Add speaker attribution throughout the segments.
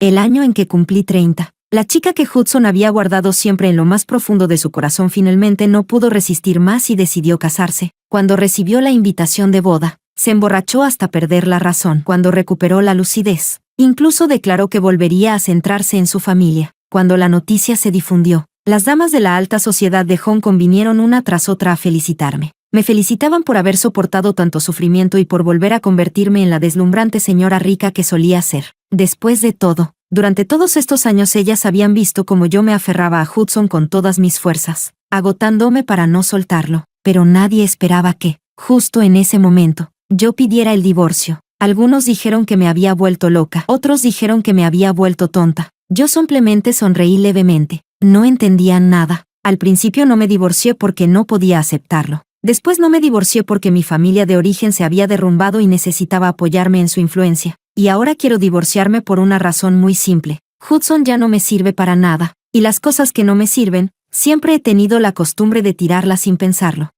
Speaker 1: el año en que cumplí 30. La chica que Hudson había guardado siempre en lo más profundo de su corazón finalmente no pudo resistir más y decidió casarse. Cuando recibió la invitación de boda, se emborrachó hasta perder la razón. Cuando recuperó la lucidez, incluso declaró que volvería a centrarse en su familia. Cuando la noticia se difundió, las damas de la alta sociedad de Hong Kong vinieron una tras otra a felicitarme. Me felicitaban por haber soportado tanto sufrimiento y por volver a convertirme en la deslumbrante señora rica que solía ser. Después de todo, durante todos estos años ellas habían visto cómo yo me aferraba a Hudson con todas mis fuerzas, agotándome para no soltarlo, pero nadie esperaba que, justo en ese momento, yo pidiera el divorcio. Algunos dijeron que me había vuelto loca, otros dijeron que me había vuelto tonta. Yo simplemente sonreí levemente. No entendían nada. Al principio no me divorcié porque no podía aceptarlo. Después no me divorcié porque mi familia de origen se había derrumbado y necesitaba apoyarme en su influencia. Y ahora quiero divorciarme por una razón muy simple. Hudson ya no me sirve para nada, y las cosas que no me sirven, siempre he tenido la costumbre de tirarlas sin pensarlo.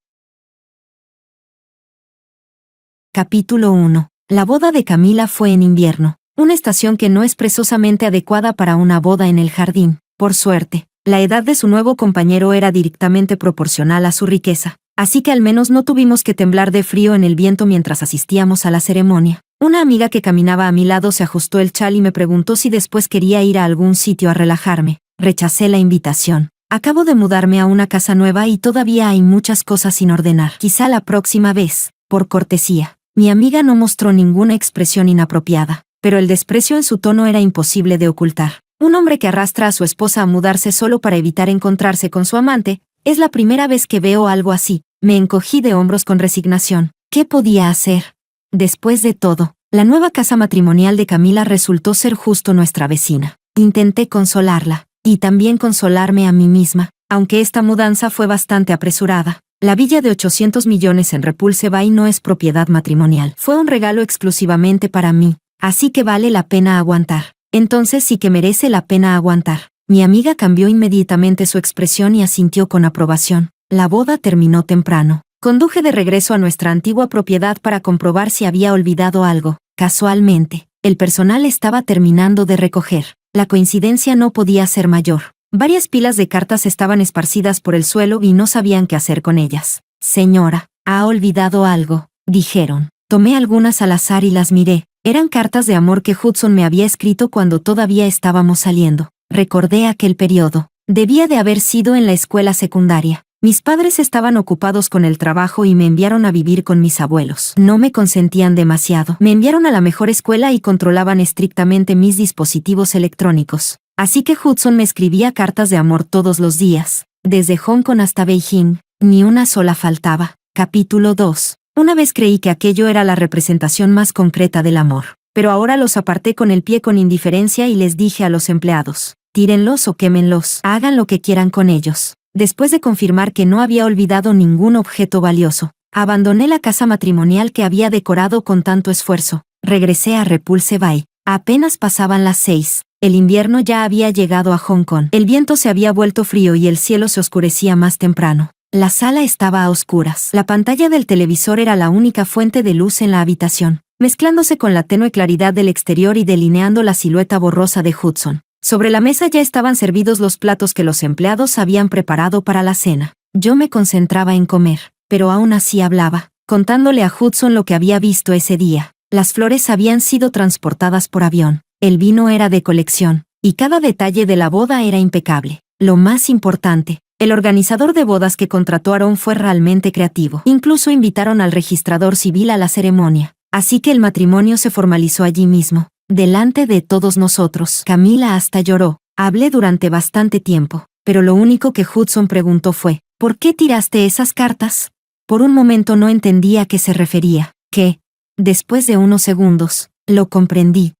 Speaker 1: Capítulo 1. La boda de Camila fue en invierno, una estación que no es precisamente adecuada para una boda en el jardín. Por suerte, la edad de su nuevo compañero era directamente proporcional a su riqueza, así que al menos no tuvimos que temblar de frío en el viento mientras asistíamos a la ceremonia. Una amiga que caminaba a mi lado se ajustó el chal y me preguntó si después quería ir a algún sitio a relajarme. Rechacé la invitación. Acabo de mudarme a una casa nueva y todavía hay muchas cosas sin ordenar. Quizá la próxima vez, por cortesía. Mi amiga no mostró ninguna expresión inapropiada, pero el desprecio en su tono era imposible de ocultar. Un hombre que arrastra a su esposa a mudarse solo para evitar encontrarse con su amante, es la primera vez que veo algo así. Me encogí de hombros con resignación. ¿Qué podía hacer? Después de todo, la nueva casa matrimonial de Camila resultó ser justo nuestra vecina. Intenté consolarla, y también consolarme a mí misma, aunque esta mudanza fue bastante apresurada. La villa de 800 millones en Repulse Bay no es propiedad matrimonial. Fue un regalo exclusivamente para mí, así que vale la pena aguantar. Entonces sí que merece la pena aguantar. Mi amiga cambió inmediatamente su expresión y asintió con aprobación. La boda terminó temprano. Conduje de regreso a nuestra antigua propiedad para comprobar si había olvidado algo. Casualmente, el personal estaba terminando de recoger. La coincidencia no podía ser mayor. Varias pilas de cartas estaban esparcidas por el suelo y no sabían qué hacer con ellas. «Señora, ¿ha olvidado algo?», dijeron. Tomé algunas al azar y las miré. Eran cartas de amor que Hudson me había escrito cuando todavía estábamos saliendo. Recordé aquel periodo. Debía de haber sido en la escuela secundaria. Mis padres estaban ocupados con el trabajo y me enviaron a vivir con mis abuelos. No me consentían demasiado. Me enviaron a la mejor escuela y controlaban estrictamente mis dispositivos electrónicos. Así que Hudson me escribía cartas de amor todos los días. Desde Hong Kong hasta Beijing, ni una sola faltaba. Capítulo 2. Una vez creí que aquello era la representación más concreta del amor. Pero ahora los aparté con el pie con indiferencia y les dije a los empleados: tírenlos o quémenlos, hagan lo que quieran con ellos. Después de confirmar que no había olvidado ningún objeto valioso, abandoné la casa matrimonial que había decorado con tanto esfuerzo. Regresé a Repulse Bay. Apenas pasaban las 6. El invierno ya había llegado a Hong Kong. El viento se había vuelto frío y el cielo se oscurecía más temprano. La sala estaba a oscuras. La pantalla del televisor era la única fuente de luz en la habitación, mezclándose con la tenue claridad del exterior y delineando la silueta borrosa de Hudson. Sobre la mesa ya estaban servidos los platos que los empleados habían preparado para la cena. Yo me concentraba en comer, pero aún así hablaba, contándole a Hudson lo que había visto ese día. Las flores habían sido transportadas por avión. El vino era de colección, y cada detalle de la boda era impecable. Lo más importante, el organizador de bodas que contrató Aaron fue realmente creativo. Incluso invitaron al registrador civil a la ceremonia. Así que el matrimonio se formalizó allí mismo, delante de todos nosotros. Camila hasta lloró. Hablé durante bastante tiempo, pero lo único que Hudson preguntó fue: ¿por qué tiraste esas cartas? Por un momento no entendía a qué se refería. ¿Qué? Después de unos segundos, lo comprendí.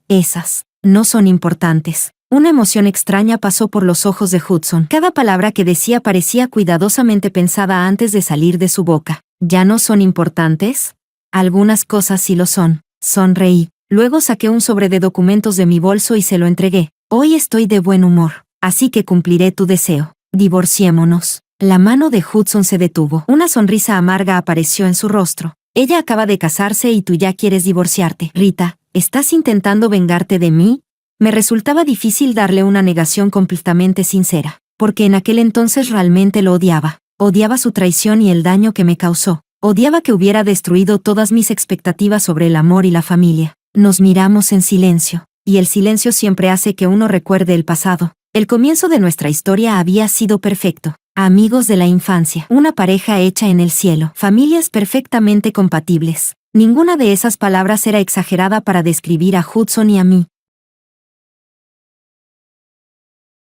Speaker 1: Esas no son importantes. Una emoción extraña pasó por los ojos de Hudson. Cada palabra que decía parecía cuidadosamente pensada antes de salir de su boca. ¿Ya no son importantes? Algunas cosas sí lo son. Sonreí. Luego saqué un sobre de documentos de mi bolso y se lo entregué. Hoy estoy de buen humor, así que cumpliré tu deseo. Divorciémonos. La mano de Hudson se detuvo. Una sonrisa amarga apareció en su rostro. Ella acaba de casarse y tú ya quieres divorciarte. Rita, ¿estás intentando vengarte de mí? Me resultaba difícil darle una negación completamente sincera, porque en aquel entonces realmente lo odiaba. Odiaba su traición y el daño que me causó. Odiaba que hubiera destruido todas mis expectativas sobre el amor y la familia. Nos miramos en silencio, y el silencio siempre hace que uno recuerde el pasado. El comienzo de nuestra historia había sido perfecto. Amigos de la infancia, una pareja hecha en el cielo, familias perfectamente compatibles. Ninguna de esas palabras era exagerada para describir a Hudson y a mí.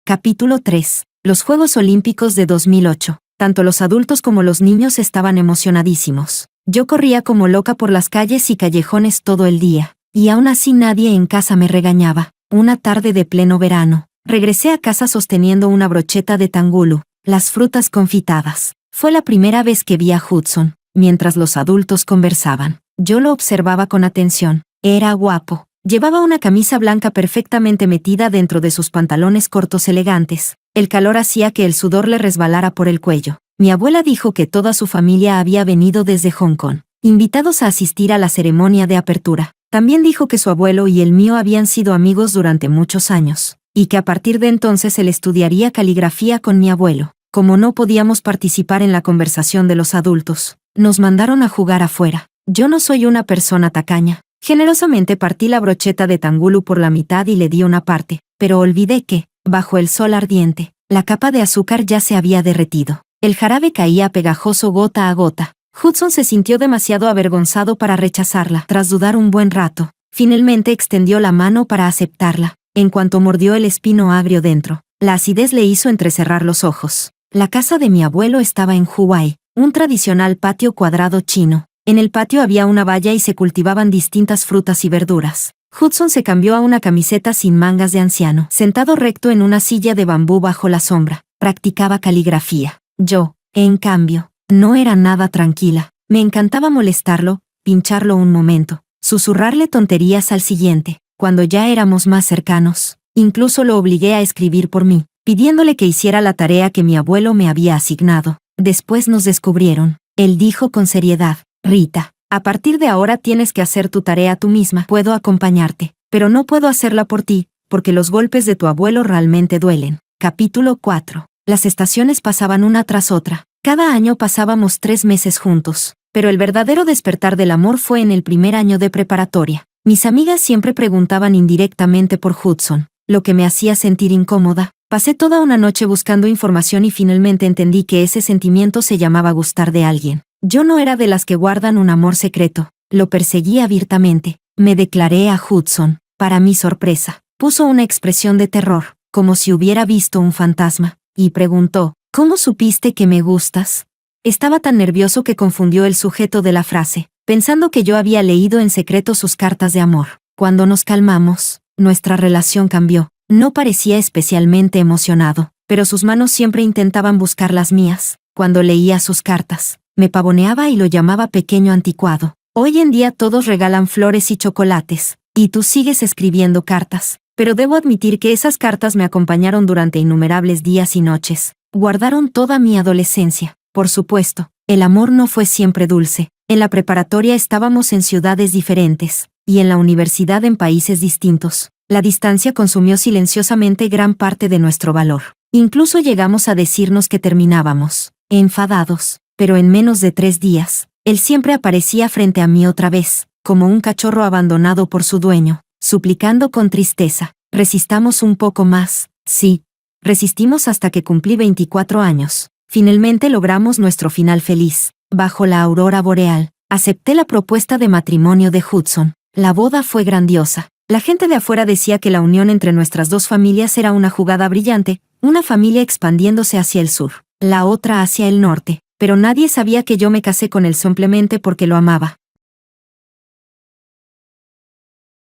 Speaker 1: Capítulo 3. Los Juegos Olímpicos de 2008. Tanto los adultos como los niños estaban emocionadísimos. Yo corría como loca por las calles y callejones todo el día, y aún así nadie en casa me regañaba. Una tarde de pleno verano, regresé a casa sosteniendo una brocheta de tangulu, las frutas confitadas. Fue la primera vez que vi a Hudson, mientras los adultos conversaban. Yo lo observaba con atención. Era guapo. Llevaba una camisa blanca perfectamente metida dentro de sus pantalones cortos elegantes. El calor hacía que el sudor le resbalara por el cuello. Mi abuela dijo que toda su familia había venido desde Hong Kong, invitados a asistir a la ceremonia de apertura. También dijo que su abuelo y el mío habían sido amigos durante muchos años, y que a partir de entonces él estudiaría caligrafía con mi abuelo. Como no podíamos participar en la conversación de los adultos, nos mandaron a jugar afuera. Yo no soy una persona tacaña. Generosamente partí la brocheta de tangulu por la mitad y le di una parte, pero olvidé que, bajo el sol ardiente, la capa de azúcar ya se había derretido. El jarabe caía pegajoso gota a gota. Hudson se sintió demasiado avergonzado para rechazarla. Tras dudar un buen rato, finalmente extendió la mano para aceptarla. En cuanto mordió el espino agrio dentro, la acidez le hizo entrecerrar los ojos. La casa de mi abuelo estaba en Hawái, un tradicional patio cuadrado chino. En el patio había una valla y se cultivaban distintas frutas y verduras. Hudson se cambió a una camiseta sin mangas de anciano. Sentado recto en una silla de bambú bajo la sombra, practicaba caligrafía. Yo, en cambio, no era nada tranquila. Me encantaba molestarlo, pincharlo un momento, susurrarle tonterías al siguiente. Cuando ya éramos más cercanos, incluso lo obligué a escribir por mí, pidiéndole que hiciera la tarea que mi abuelo me había asignado. Después nos descubrieron. Él dijo con seriedad: Rita, a partir de ahora tienes que hacer tu tarea tú misma. Puedo acompañarte, pero no puedo hacerla por ti, porque los golpes de tu abuelo realmente duelen. Capítulo 4. Las estaciones pasaban una tras otra. Cada año pasábamos 3 meses juntos, pero el verdadero despertar del amor fue en el primer año de preparatoria. Mis amigas siempre preguntaban indirectamente por Hudson, lo que me hacía sentir incómoda. Pasé toda una noche buscando información y finalmente entendí que ese sentimiento se llamaba gustar de alguien. Yo no era de las que guardan un amor secreto. Lo perseguí abiertamente. Me declaré a Hudson. Para mi sorpresa, puso una expresión de terror, como si hubiera visto un fantasma, y preguntó: ¿Cómo supiste que me gustas? Estaba tan nervioso que confundió el sujeto de la frase, pensando que yo había leído en secreto sus cartas de amor. Cuando nos calmamos, nuestra relación cambió. No parecía especialmente emocionado, pero sus manos siempre intentaban buscar las mías. Cuando leía sus cartas, me pavoneaba y lo llamaba pequeño anticuado. Hoy en día todos regalan flores y chocolates, y tú sigues escribiendo cartas. Pero debo admitir que esas cartas me acompañaron durante innumerables días y noches. Guardaron toda mi adolescencia. Por supuesto, el amor no fue siempre dulce. En la preparatoria estábamos en ciudades diferentes, y en la universidad en países distintos. La distancia consumió silenciosamente gran parte de nuestro valor. Incluso llegamos a decirnos que terminábamos, enfadados, pero en menos de 3 días, él siempre aparecía frente a mí otra vez, como un cachorro abandonado por su dueño, suplicando con tristeza: resistamos un poco más. Sí, resistimos hasta que cumplí 24 años. Finalmente logramos nuestro final feliz. Bajo la aurora boreal, acepté la propuesta de matrimonio de Hudson. La boda fue grandiosa. La gente de afuera decía que la unión entre nuestras dos familias era una jugada brillante, una familia expandiéndose hacia el sur, la otra hacia el norte, pero nadie sabía que yo me casé con él simplemente porque lo amaba.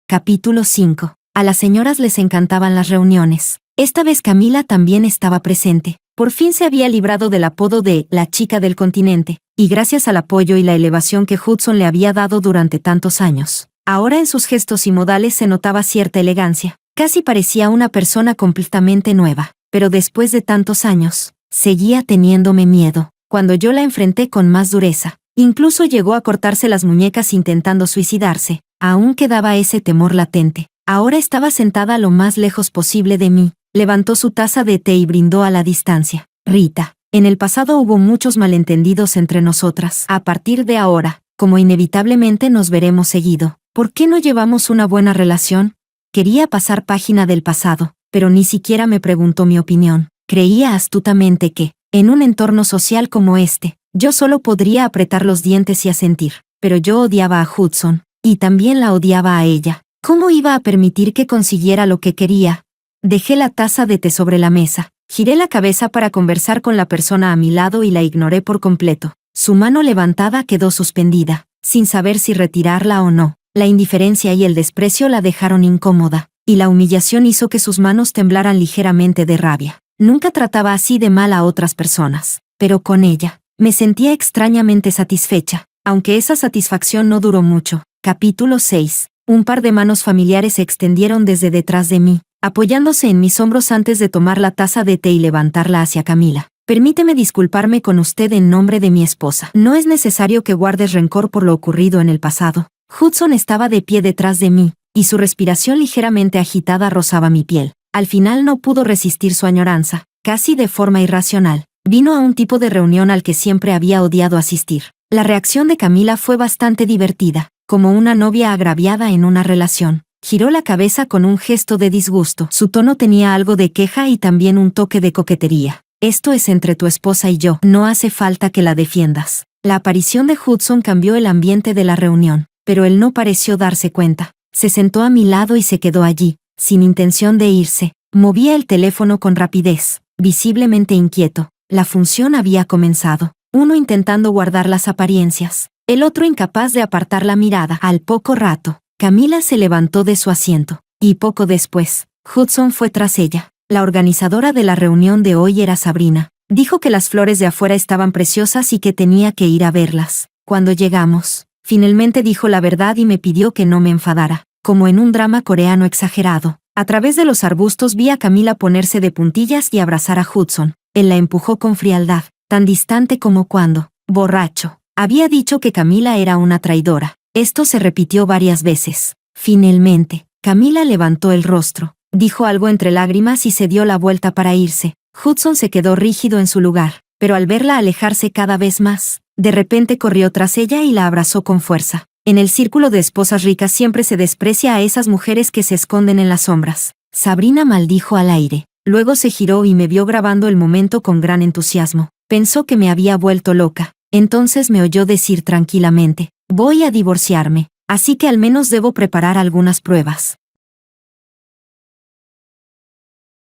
Speaker 1: Capítulo 5. A las señoras les encantaban las reuniones. Esta vez Camila también estaba presente. Por fin se había librado del apodo de la chica del continente, y gracias al apoyo y la elevación que Hudson le había dado durante tantos años, ahora en sus gestos y modales se notaba cierta elegancia. Casi parecía una persona completamente nueva, pero después de tantos años, seguía teniéndome miedo. Cuando yo la enfrenté con más dureza, incluso llegó a cortarse las muñecas intentando suicidarse. Aún quedaba ese temor latente. Ahora estaba sentada lo más lejos posible de mí, levantó su taza de té y brindó a la distancia. Rita, en el pasado hubo muchos malentendidos entre nosotras. A partir de ahora, como inevitablemente nos veremos seguido, ¿por qué no llevamos una buena relación? Quería pasar página del pasado, pero ni siquiera me preguntó mi opinión. Creía astutamente que, en un entorno social como este, yo solo podría apretar los dientes y asentir. Pero yo odiaba a Hudson, y también la odiaba a ella. ¿Cómo iba a permitir que consiguiera lo que quería? Dejé la taza de té sobre la mesa, giré la cabeza para conversar con la persona a mi lado y la ignoré por completo. Su mano levantada quedó suspendida, sin saber si retirarla o no. La indiferencia y el desprecio la dejaron incómoda, y la humillación hizo que sus manos temblaran ligeramente de rabia. Nunca trataba así de mal a otras personas, pero con ella, me sentía extrañamente satisfecha, aunque esa satisfacción no duró mucho. Capítulo 6. Un par de manos familiares se extendieron desde detrás de mí, apoyándose en mis hombros antes de tomar la taza de té y levantarla hacia Camila. Permíteme disculparme con usted en nombre de mi esposa. No es necesario que guardes rencor por lo ocurrido en el pasado. Hudson estaba de pie detrás de mí, y su respiración ligeramente agitada rozaba mi piel. Al final no pudo resistir su añoranza, casi de forma irracional. Vino a un tipo de reunión al que siempre había odiado asistir. La reacción de Camila fue bastante divertida, como una novia agraviada en una relación. Giró la cabeza con un gesto de disgusto. Su tono tenía algo de queja y también un toque de coquetería. Esto es entre tu esposa y yo, no hace falta que la defiendas. La aparición de Hudson cambió el ambiente de la reunión, pero él no pareció darse cuenta. Se sentó a mi lado y se quedó allí, sin intención de irse. Movía el teléfono con rapidez, visiblemente inquieto. La función había comenzado, uno intentando guardar las apariencias, el otro incapaz de apartar la mirada. Al poco rato, Camila se levantó de su asiento, y poco después, Hudson fue tras ella. La organizadora de la reunión de hoy era Sabrina. Dijo que las flores de afuera estaban preciosas y que tenía que ir a verlas. Cuando llegamos, finalmente dijo la verdad y me pidió que no me enfadara. Como en un drama coreano exagerado, a través de los arbustos vi a Camila ponerse de puntillas y abrazar a Hudson. Él la empujó con frialdad, tan distante como cuando, borracho, había dicho que Camila era una traidora. Esto se repitió varias veces. Finalmente, Camila levantó el rostro. Dijo algo entre lágrimas y se dio la vuelta para irse. Hudson se quedó rígido en su lugar, pero al verla alejarse cada vez más, de repente corrió tras ella y la abrazó con fuerza. En el círculo de esposas ricas siempre se desprecia a esas mujeres que se esconden en las sombras. Sabrina maldijo al aire. Luego se giró y me vio grabando el momento con gran entusiasmo. Pensó que me había vuelto loca. Entonces me oyó decir tranquilamente, voy a divorciarme, así que al menos debo preparar algunas pruebas.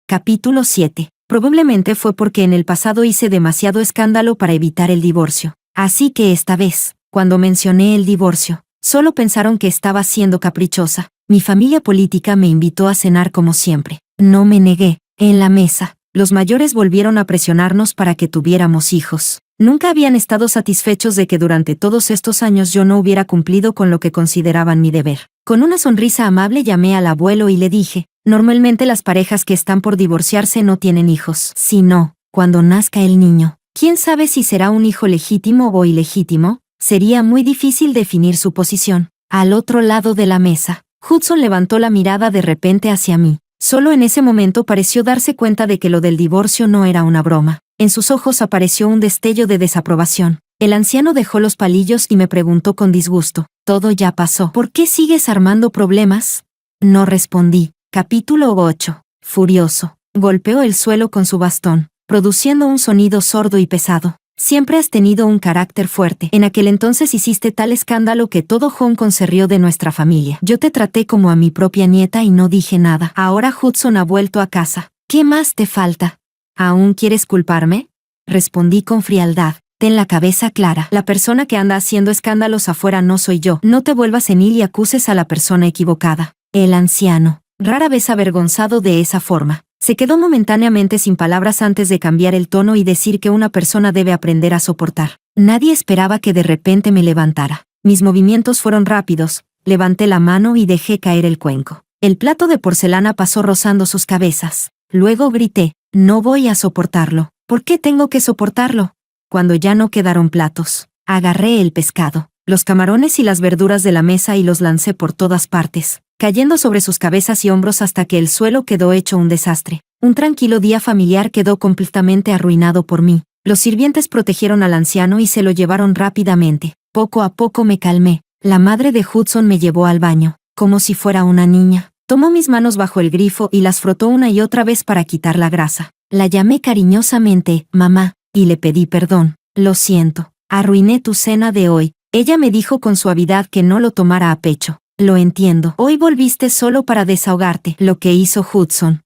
Speaker 1: Capítulo 7. Probablemente fue porque en el pasado hice demasiado escándalo para evitar el divorcio. Así que esta vez, cuando mencioné el divorcio, solo pensaron que estaba siendo caprichosa. Mi familia política me invitó a cenar como siempre. No me negué. En la mesa, los mayores volvieron a presionarnos para que tuviéramos hijos. Nunca habían estado satisfechos de que durante todos estos años yo no hubiera cumplido con lo que consideraban mi deber. Con una sonrisa amable llamé al abuelo y le dije, normalmente las parejas que están por divorciarse no tienen hijos. Si no, cuando nazca el niño, ¿quién sabe si será un hijo legítimo o ilegítimo? Sería muy difícil definir su posición. Al otro lado de la mesa, Hudson levantó la mirada de repente hacia mí. Solo en ese momento pareció darse cuenta de que lo del divorcio no era una broma. En sus ojos apareció un destello de desaprobación. El anciano dejó los palillos y me preguntó con disgusto, «¿Todo ya pasó? ¿Por qué sigues armando problemas?» No respondí. Capítulo 8. Furioso, golpeó el suelo con su bastón, produciendo un sonido sordo y pesado. Siempre has tenido un carácter fuerte. En aquel entonces hiciste tal escándalo que todo Hong Kong se rió de nuestra familia. Yo te traté como a mi propia nieta y no dije nada. Ahora Hudson ha vuelto a casa. ¿Qué más te falta? ¿Aún quieres culparme? Respondí con frialdad. Ten la cabeza clara. La persona que anda haciendo escándalos afuera no soy yo. No te vuelvas senil y acuses a la persona equivocada. El anciano, rara vez avergonzado de esa forma, se quedó momentáneamente sin palabras antes de cambiar el tono y decir que una persona debe aprender a soportar. Nadie esperaba que de repente me levantara. Mis movimientos fueron rápidos, levanté la mano y dejé caer el cuenco. El plato de porcelana pasó rozando sus cabezas. Luego grité, no voy a soportarlo. ¿Por qué tengo que soportarlo? Cuando ya no quedaron platos, agarré el pescado, los camarones y las verduras de la mesa y los lancé por todas partes. cayendo sobre sus cabezas y hombros hasta que el suelo quedó hecho un desastre. Un tranquilo día familiar quedó completamente arruinado por mí. Los sirvientes protegieron al anciano y se lo llevaron rápidamente. Poco a poco me calmé. La madre de Hudson me llevó al baño, como si fuera una niña. Tomó mis manos bajo el grifo y las frotó una y otra vez para quitar la grasa. La llamé cariñosamente, mamá, y le pedí perdón. Lo siento, arruiné tu cena de hoy. Ella me dijo con suavidad que no lo tomara a pecho. Lo entiendo. Hoy volviste solo para desahogarte, lo que hizo Hudson.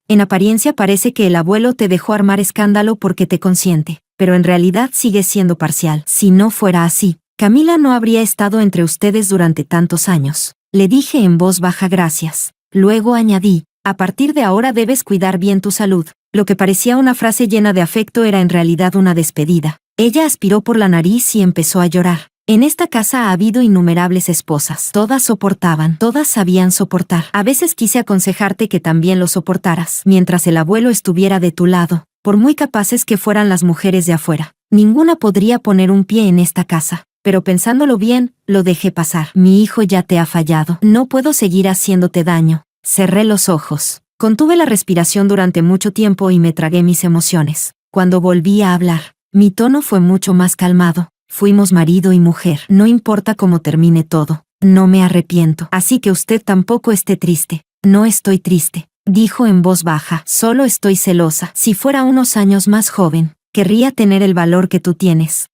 Speaker 1: En apariencia parece que el abuelo te dejó armar escándalo porque te consiente, pero en realidad sigue siendo parcial. Si no fuera así, Camila no habría estado entre ustedes durante tantos años. Le dije en voz baja gracias. Luego añadí, a partir de ahora debes cuidar bien tu salud. Lo que parecía una frase llena de afecto era en realidad una despedida. Ella aspiró por la nariz y empezó a llorar. En esta casa ha habido innumerables esposas. Todas soportaban, todas sabían soportar. A veces quise aconsejarte que también lo soportaras, mientras el abuelo estuviera de tu lado. Por muy capaces que fueran las mujeres de afuera, ninguna podría poner un pie en esta casa. Pero pensándolo bien, lo dejé pasar. Mi hijo ya te ha fallado. No puedo seguir haciéndote daño. Cerré los ojos. Contuve la respiración durante mucho tiempo y me tragué mis emociones. Cuando volví a hablar, mi tono fue mucho más calmado. Fuimos marido y mujer. No importa cómo termine todo. No me arrepiento. Así que usted tampoco esté triste. No estoy triste, dijo en voz baja. Solo estoy celosa. Si fuera unos años más joven, querría tener el valor que tú tienes.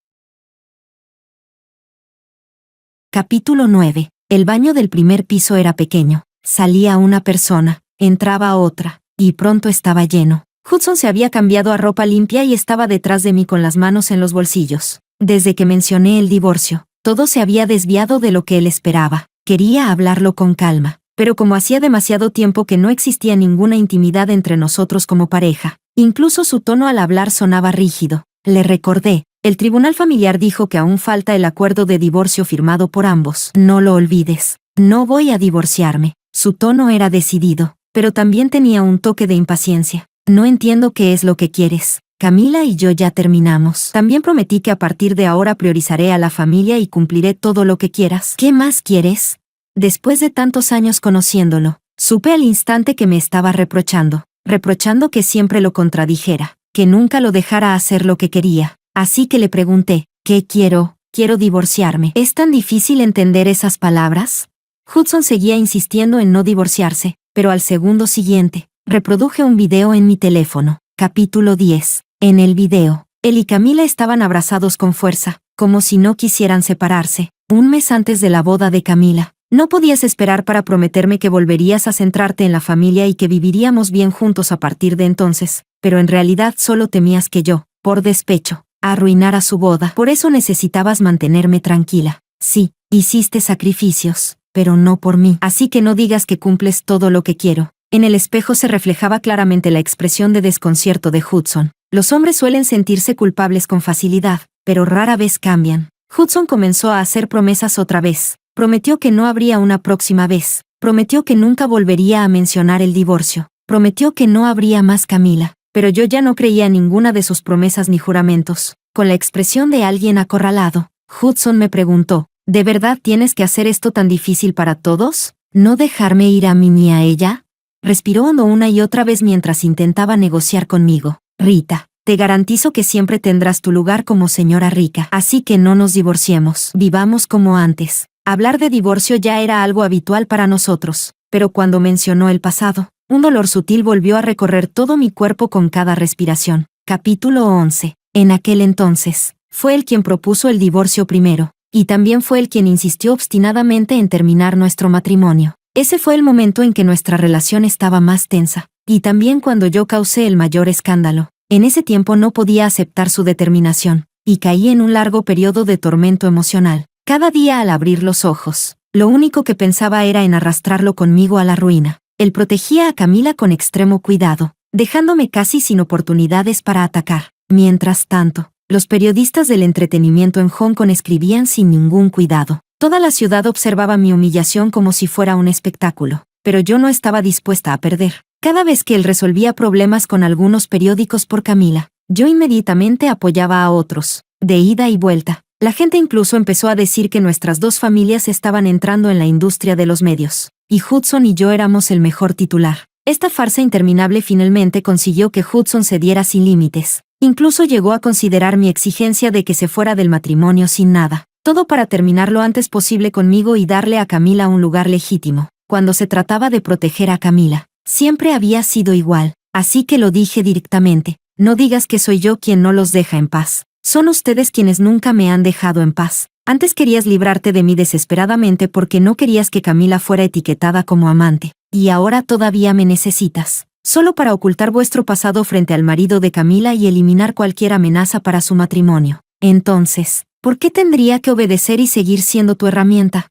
Speaker 1: Capítulo 9. El baño del primer piso era pequeño. Salía una persona, entraba otra, y pronto estaba lleno. Hudson se había cambiado a ropa limpia y estaba detrás de mí con las manos en los bolsillos. Desde que mencioné el divorcio, todo se había desviado de lo que él esperaba. Quería hablarlo con calma, pero como hacía demasiado tiempo que no existía ninguna intimidad entre nosotros como pareja, incluso su tono al hablar sonaba rígido. Le recordé, el tribunal familiar dijo que aún falta el acuerdo de divorcio firmado por ambos. No lo olvides. No voy a divorciarme. Su tono era decidido, pero también tenía un toque de impaciencia. No entiendo qué es lo que quieres. Camila y yo ya terminamos. También prometí que a partir de ahora priorizaré a la familia y cumpliré todo lo que quieras. ¿Qué más quieres? Después de tantos años conociéndolo, supe al instante que me estaba reprochando que siempre lo contradijera, que nunca lo dejara hacer lo que quería. Así que le pregunté, ¿qué quiero? Quiero divorciarme. ¿Es tan difícil entender esas palabras? Hudson seguía insistiendo en no divorciarse, pero al segundo siguiente, reproduje un video en mi teléfono. Capítulo 10. En el video, él y Camila estaban abrazados con fuerza, como si no quisieran separarse. Un mes antes de la boda de Camila, no podías esperar para prometerme que volverías a centrarte en la familia y que viviríamos bien juntos a partir de entonces, pero en realidad solo temías que yo, por despecho, arruinara su boda. Por eso necesitabas mantenerme tranquila. Sí, hiciste sacrificios, pero no por mí. Así que no digas que cumples todo lo que quiero. En el espejo se reflejaba claramente la expresión de desconcierto de Hudson. Los hombres suelen sentirse culpables con facilidad, pero rara vez cambian. Hudson comenzó a hacer promesas otra vez. Prometió que no habría una próxima vez. Prometió que nunca volvería a mencionar el divorcio. Prometió que no habría más Camila. Pero yo ya no creía en ninguna de sus promesas ni juramentos. Con la expresión de alguien acorralado, Hudson me preguntó, ¿de verdad tienes que hacer esto tan difícil para todos? ¿No dejarme ir a mí ni a ella? Respiró hondo una y otra vez mientras intentaba negociar conmigo. Rita, te garantizo que siempre tendrás tu lugar como señora rica, así que no nos divorciemos. Vivamos como antes. Hablar de divorcio ya era algo habitual para nosotros, pero cuando mencionó el pasado, un dolor sutil volvió a recorrer todo mi cuerpo con cada respiración. Capítulo 11. En aquel entonces, fue él quien propuso el divorcio primero, y también fue él quien insistió obstinadamente en terminar nuestro matrimonio. Ese fue el momento en que nuestra relación estaba más tensa, y también cuando yo causé el mayor escándalo. En ese tiempo no podía aceptar su determinación, y caí en un largo periodo de tormento emocional. Cada día al abrir los ojos, lo único que pensaba era en arrastrarlo conmigo a la ruina. Él protegía a Camila con extremo cuidado, dejándome casi sin oportunidades para atacar. Mientras tanto, los periodistas del entretenimiento en Hong Kong escribían sin ningún cuidado. Toda la ciudad observaba mi humillación como si fuera un espectáculo, pero yo no estaba dispuesta a perder. Cada vez que él resolvía problemas con algunos periódicos por Camila, yo inmediatamente apoyaba a otros, de ida y vuelta. La gente incluso empezó a decir que nuestras dos familias estaban entrando en la industria de los medios. y Hudson y yo éramos el mejor titular. Esta farsa interminable finalmente consiguió que Hudson cediera sin límites. Incluso llegó a considerar mi exigencia de que se fuera del matrimonio sin nada. Todo para terminar lo antes posible conmigo y darle a Camila un lugar legítimo. Cuando se trataba de proteger a Camila, siempre había sido igual. Así que lo dije directamente. No digas que soy yo quien no los deja en paz. Son ustedes quienes nunca me han dejado en paz. Antes querías librarte de mí desesperadamente porque no querías que Camila fuera etiquetada como amante. Y ahora todavía me necesitas. Solo para ocultar vuestro pasado frente al marido de Camila y eliminar cualquier amenaza para su matrimonio. Entonces, ¿por qué tendría que obedecer y seguir siendo tu herramienta?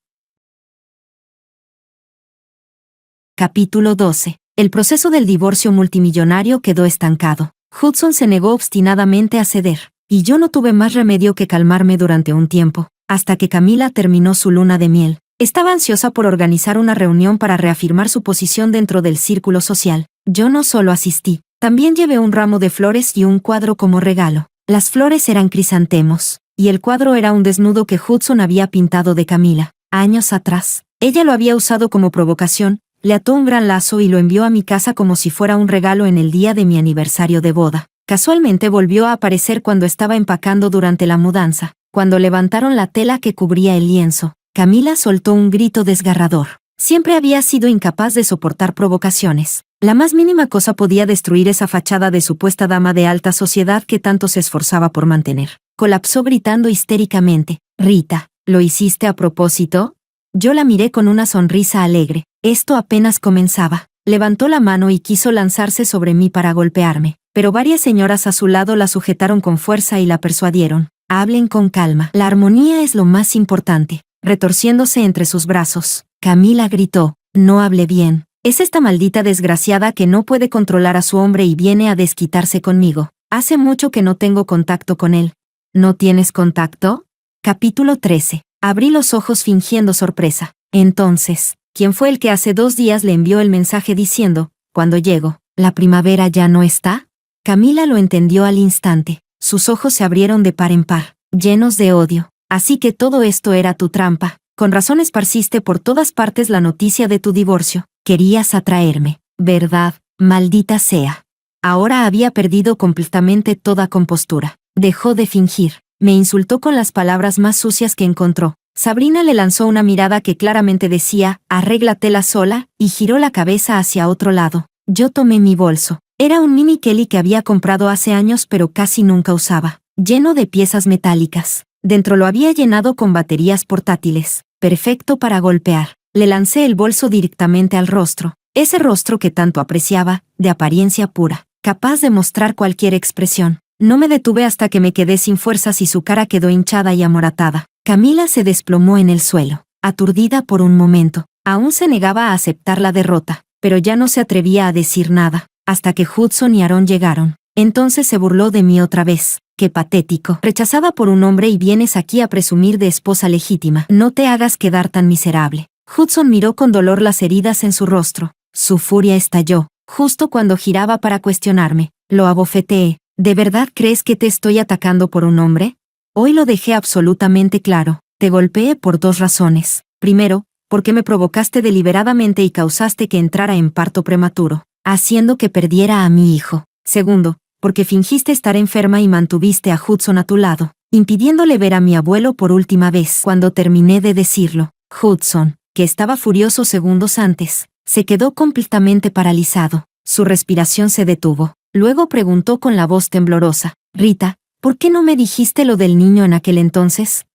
Speaker 1: Capítulo 12. El proceso del divorcio multimillonario quedó estancado. Hudson se negó obstinadamente a ceder, y yo no tuve más remedio que calmarme durante un tiempo, hasta que Camila terminó su luna de miel. Estaba ansiosa por organizar una reunión para reafirmar su posición dentro del círculo social. Yo no solo asistí, también llevé un ramo de flores y un cuadro como regalo. Las flores eran crisantemos, y el cuadro era un desnudo que Hudson había pintado de Camila, años atrás. Ella lo había usado como provocación, le ató un gran lazo y lo envió a mi casa como si fuera un regalo en el día de mi aniversario de boda. Casualmente volvió a aparecer cuando estaba empacando durante la mudanza. Cuando levantaron la tela que cubría el lienzo, Camila soltó un grito desgarrador. Siempre había sido incapaz de soportar provocaciones. La más mínima cosa podía destruir esa fachada de supuesta dama de alta sociedad que tanto se esforzaba por mantener. Colapsó gritando histéricamente. «Rita, ¿lo hiciste a propósito?» Yo la miré con una sonrisa alegre. Esto apenas comenzaba. Levantó la mano y quiso lanzarse sobre mí para golpearme, pero varias señoras a su lado la sujetaron con fuerza y la persuadieron. «Hablen con calma. La armonía es lo más importante». Retorciéndose entre sus brazos, Camila gritó, «No hable bien. Es esta maldita desgraciada que no puede controlar a su hombre y viene a desquitarse conmigo. Hace mucho que no tengo contacto con él». «¿No tienes contacto?» Capítulo 13. Abrí los ojos fingiendo sorpresa. Entonces, ¿quién fue el que hace 2 días le envió el mensaje diciendo, cuando llego, ¿la primavera ya no está? Camila lo entendió al instante. Sus ojos se abrieron de par en par, llenos de odio. Así que todo esto era tu trampa. Con razón esparciste por todas partes la noticia de tu divorcio. Querías atraerme, ¿verdad? Maldita sea. Ahora había perdido completamente toda compostura. Dejó de fingir. Me insultó con las palabras más sucias que encontró. Sabrina le lanzó una mirada que claramente decía, «Arréglatela sola», y giró la cabeza hacia otro lado. Yo tomé mi bolso. Era un mini Kelly que había comprado hace años pero casi nunca usaba, lleno de piezas metálicas. Dentro lo había llenado con baterías portátiles, perfecto para golpear. Le lancé el bolso directamente al rostro, ese rostro que tanto apreciaba, de apariencia pura, capaz de mostrar cualquier expresión. No me detuve hasta que me quedé sin fuerzas y su cara quedó hinchada y amoratada. Camila se desplomó en el suelo, aturdida por un momento. Aún se negaba a aceptar la derrota, pero ya no se atrevía a decir nada, hasta que Hudson y Aaron llegaron. Entonces se burló de mí otra vez. «Qué patético. Rechazada por un hombre y vienes aquí a presumir de esposa legítima. No te hagas quedar tan miserable». Hudson miró con dolor las heridas en su rostro. Su furia estalló, justo cuando giraba para cuestionarme. Lo abofeteé. «¿De verdad crees que te estoy atacando por un hombre?» Hoy lo dejé absolutamente claro. Te golpeé por 2 razones. Primero, porque me provocaste deliberadamente y causaste que entrara en parto prematuro, haciendo que perdiera a mi hijo. Segundo, porque fingiste estar enferma y mantuviste a Hudson a tu lado, impidiéndole ver a mi abuelo por última vez. Cuando terminé de decirlo, Hudson, que estaba furioso segundos antes, se quedó completamente paralizado. Su respiración se detuvo. Luego preguntó con la voz temblorosa, «Rita, ¿por qué no me dijiste lo del niño en aquel entonces?»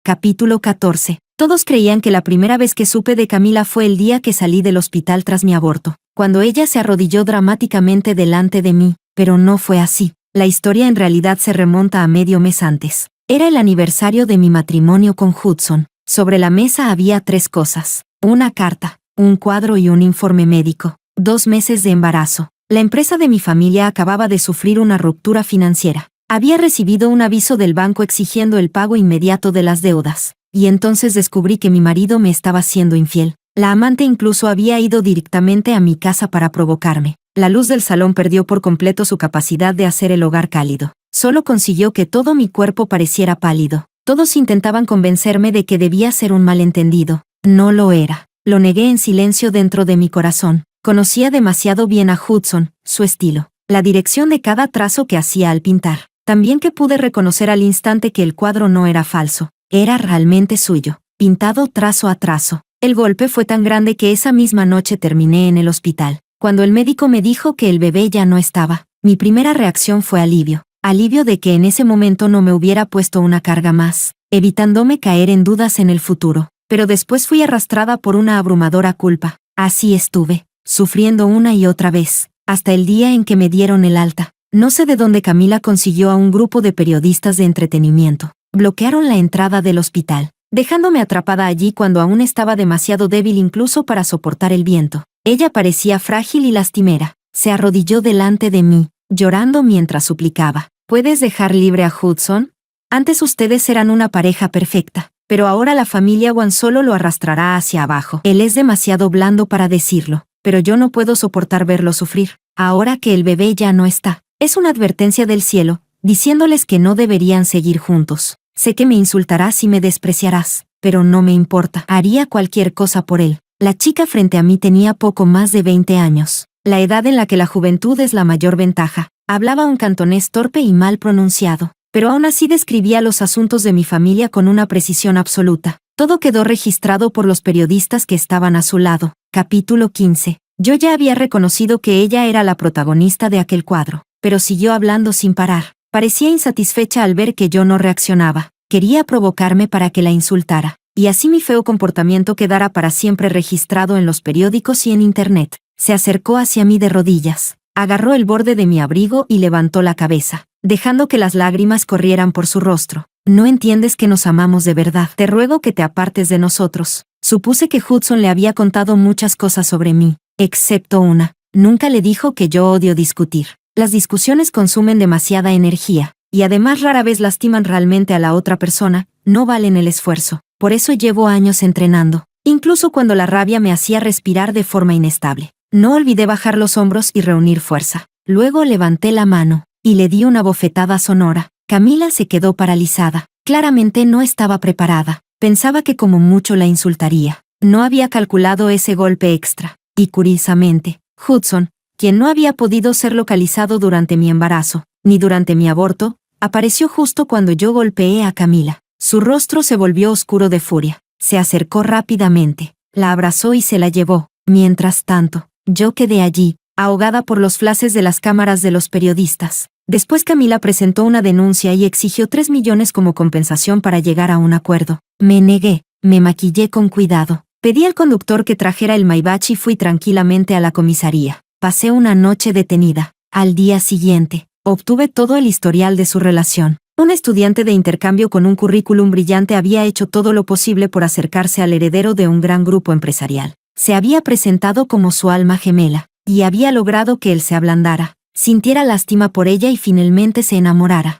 Speaker 1: Capítulo 14. Todos creían que la primera vez que supe de Camila fue el día que salí del hospital tras mi aborto, cuando ella se arrodilló dramáticamente delante de mí, pero no fue así. La historia en realidad se remonta a medio mes antes. Era el aniversario de mi matrimonio con Hudson. Sobre la mesa había 3 cosas: una carta, un cuadro y un informe médico. 2 meses de embarazo. La empresa de mi familia acababa de sufrir una ruptura financiera. Había recibido un aviso del banco exigiendo el pago inmediato de las deudas. Y entonces descubrí que mi marido me estaba siendo infiel. La amante incluso había ido directamente a mi casa para provocarme. La luz del salón perdió por completo su capacidad de hacer el hogar cálido. Solo consiguió que todo mi cuerpo pareciera pálido. Todos intentaban convencerme de que debía ser un malentendido. No lo era. Lo negué en silencio dentro de mi corazón. Conocía demasiado bien a Hudson, su estilo, la dirección de cada trazo que hacía al pintar. También que pude reconocer al instante que el cuadro no era falso. Era realmente suyo, pintado trazo a trazo. El golpe fue tan grande que esa misma noche terminé en el hospital. Cuando el médico me dijo que el bebé ya no estaba, mi primera reacción fue alivio. Alivio de que en ese momento no me hubiera puesto una carga más, evitándome caer en dudas en el futuro. Pero después fui arrastrada por una abrumadora culpa. Así estuve, sufriendo una y otra vez, hasta el día en que me dieron el alta. No sé de dónde Camila consiguió a un grupo de periodistas de entretenimiento. Bloquearon la entrada del hospital, dejándome atrapada allí cuando aún estaba demasiado débil incluso para soportar el viento. Ella parecía frágil y lastimera. Se arrodilló delante de mí, llorando mientras suplicaba. ¿Puedes dejar libre a Hudson? Antes ustedes eran una pareja perfecta, pero ahora la familia Wan solo lo arrastrará hacia abajo. Él es demasiado blando para decirlo, pero yo no puedo soportar verlo sufrir. Ahora que el bebé ya no está, es una advertencia del cielo, diciéndoles que no deberían seguir juntos. Sé que me insultarás y me despreciarás, pero no me importa. Haría cualquier cosa por él. La chica frente a mí tenía poco más de 20 años, la edad en la que la juventud es la mayor ventaja. Hablaba un cantonés torpe y mal pronunciado, pero aún así describía los asuntos de mi familia con una precisión absoluta. Todo quedó registrado por los periodistas que estaban a su lado. Capítulo 15. Yo ya había reconocido que ella era la protagonista de aquel cuadro, pero siguió hablando sin parar. Parecía insatisfecha al ver que yo no reaccionaba. Quería provocarme para que la insultara, y así mi feo comportamiento quedara para siempre registrado en los periódicos y en Internet. Se acercó hacia mí de rodillas. Agarró el borde de mi abrigo y levantó la cabeza, dejando que las lágrimas corrieran por su rostro. No entiendes que nos amamos de verdad. Te ruego que te apartes de nosotros. Supuse que Hudson le había contado muchas cosas sobre mí, excepto una. Nunca le dijo que yo odio discutir. Las discusiones consumen demasiada energía, y además rara vez lastiman realmente a la otra persona, no valen el esfuerzo. Por eso llevo años entrenando, incluso cuando la rabia me hacía respirar de forma inestable. No olvidé bajar los hombros y reunir fuerza. Luego levanté la mano, y le di una bofetada sonora. Camila se quedó paralizada. Claramente no estaba preparada. Pensaba que como mucho la insultaría. No había calculado ese golpe extra. Y curiosamente, Hudson, quien no había podido ser localizado durante mi embarazo, ni durante mi aborto, apareció justo cuando yo golpeé a Camila. Su rostro se volvió oscuro de furia. Se acercó rápidamente, la abrazó y se la llevó. Mientras tanto, yo quedé allí, ahogada por los flashes de las cámaras de los periodistas. Después Camila presentó una denuncia y exigió 3 millones como compensación para llegar a un acuerdo. Me negué, me maquillé con cuidado. Pedí al conductor que trajera el Maybach y fui tranquilamente a la comisaría. Pasé una noche detenida. Al día siguiente, obtuve todo el historial de su relación. Un estudiante de intercambio con un currículum brillante había hecho todo lo posible por acercarse al heredero de un gran grupo empresarial. Se había presentado como su alma gemela, y había logrado que él se ablandara, sintiera lástima por ella y finalmente se enamorara.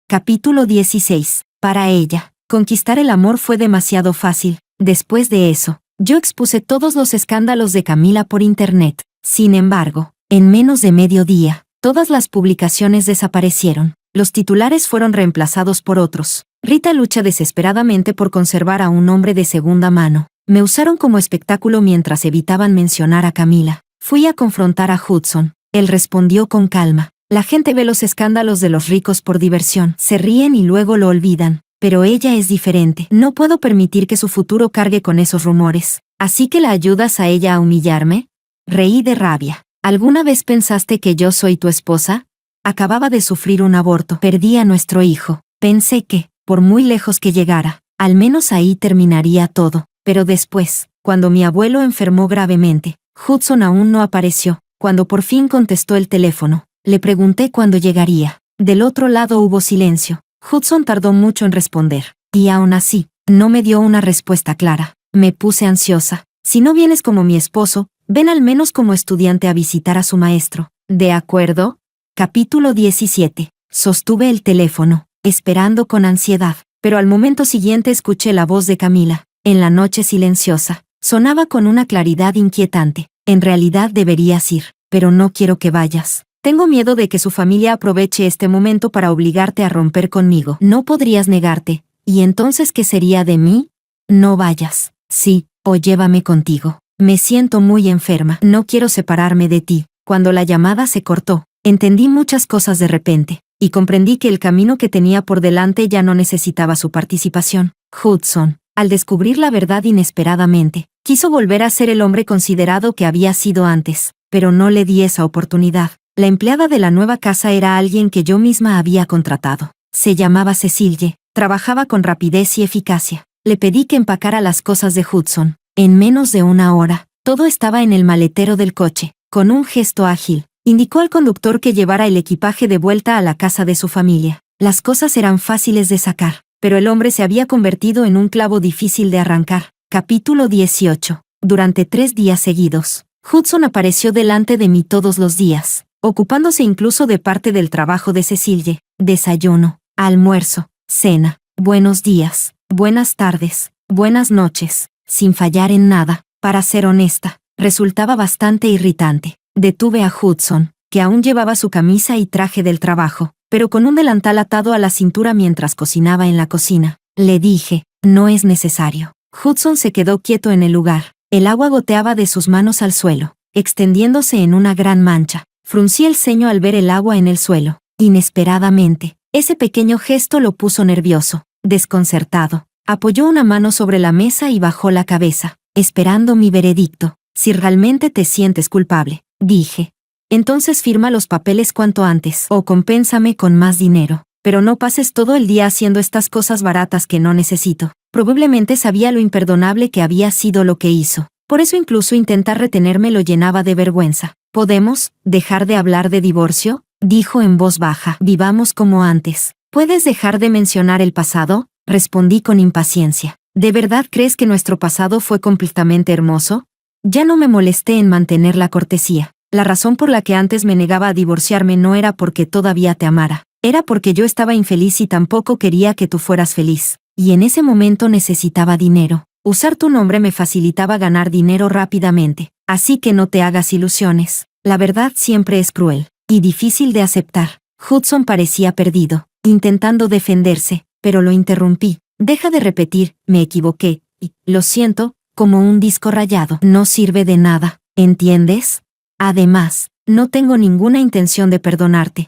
Speaker 1: Capítulo 16. Para ella, conquistar el amor fue demasiado fácil. Después de eso, yo expuse todos los escándalos de Camila por Internet. Sin embargo, en menos de medio día, todas las publicaciones desaparecieron. Los titulares fueron reemplazados por otros. Rita lucha desesperadamente por conservar a un hombre de segunda mano. Me usaron como espectáculo mientras evitaban mencionar a Camila. Fui a confrontar a Hudson. Él respondió con calma. La gente ve los escándalos de los ricos por diversión. Se ríen y luego lo olvidan. Pero ella es diferente. No puedo permitir que su futuro cargue con esos rumores. ¿Así que la ayudas a ella a humillarme? Reí de rabia. ¿Alguna vez pensaste que yo soy tu esposa? Acababa de sufrir un aborto. Perdí a nuestro hijo. Pensé que, por muy lejos que llegara, al menos ahí terminaría todo. Pero después, cuando mi abuelo enfermó gravemente, Hudson aún no apareció. Cuando por fin contestó el teléfono, le pregunté cuándo llegaría. Del otro lado hubo silencio. Hudson tardó mucho en responder, y aún así, no me dio una respuesta clara. Me puse ansiosa. Si no vienes como mi esposo, ven al menos como estudiante a visitar a su maestro. ¿De acuerdo? Capítulo 17. Sostuve el teléfono, esperando con ansiedad, pero al momento siguiente escuché la voz de Camila. En la noche silenciosa, sonaba con una claridad inquietante. En realidad deberías ir, pero no quiero que vayas. Tengo miedo de que su familia aproveche este momento para obligarte a romper conmigo. No podrías negarte. ¿Y entonces qué sería de mí? No vayas. Sí, o llévame contigo. Me siento muy enferma. No quiero separarme de ti. Cuando la llamada se cortó, entendí muchas cosas de repente, y comprendí que el camino que tenía por delante ya no necesitaba su participación. Hudson, al descubrir la verdad inesperadamente, quiso volver a ser el hombre considerado que había sido antes, pero no le di esa oportunidad. La empleada de la nueva casa era alguien que yo misma había contratado. Se llamaba Cecilie, trabajaba con rapidez y eficacia. Le pedí que empacara las cosas de Hudson. En menos de una hora, todo estaba en el maletero del coche. Con un gesto ágil, indicó al conductor que llevara el equipaje de vuelta a la casa de su familia. Las cosas eran fáciles de sacar, pero el hombre se había convertido en un clavo difícil de arrancar. Capítulo 18. Durante 3 días seguidos, Hudson apareció delante de mí todos los días, ocupándose incluso de parte del trabajo de Cecilie. Desayuno, almuerzo, cena, buenos días, buenas tardes, buenas noches, sin fallar en nada. Para ser honesta, resultaba bastante irritante. Detuve a Hudson, que aún llevaba su camisa y traje del trabajo, pero con un delantal atado a la cintura mientras cocinaba en la cocina. Le dije, no es necesario. Hudson se quedó quieto en el lugar. El agua goteaba de sus manos al suelo, extendiéndose en una gran mancha. Fruncí el ceño al ver el agua en el suelo. Inesperadamente, ese pequeño gesto lo puso nervioso. Desconcertado, apoyó una mano sobre la mesa y bajó la cabeza, esperando mi veredicto. Si realmente te sientes culpable, dije, entonces firma los papeles cuanto antes o compénsame con más dinero, pero no pases todo el día haciendo estas cosas baratas que no necesito. Probablemente sabía lo imperdonable que había sido lo que hizo. Por eso incluso intentar retenerme lo llenaba de vergüenza. ¿Podemos dejar de hablar de divorcio?, dijo en voz baja. Vivamos como antes. ¿Puedes dejar de mencionar el pasado?, respondí con impaciencia. ¿De verdad crees que nuestro pasado fue completamente hermoso? Ya no me molesté en mantener la cortesía. La razón por la que antes me negaba a divorciarme no era porque todavía te amara. Era porque yo estaba infeliz y tampoco quería que tú fueras feliz. Y en ese momento necesitaba dinero. Usar tu nombre me facilitaba ganar dinero rápidamente. Así que no te hagas ilusiones. La verdad siempre es cruel y difícil de aceptar. Hudson parecía perdido, intentando defenderse, pero lo interrumpí. Deja de repetir, me equivoqué, y, lo siento, como un disco rayado. No sirve de nada, ¿entiendes? Además, no tengo ninguna intención de perdonarte.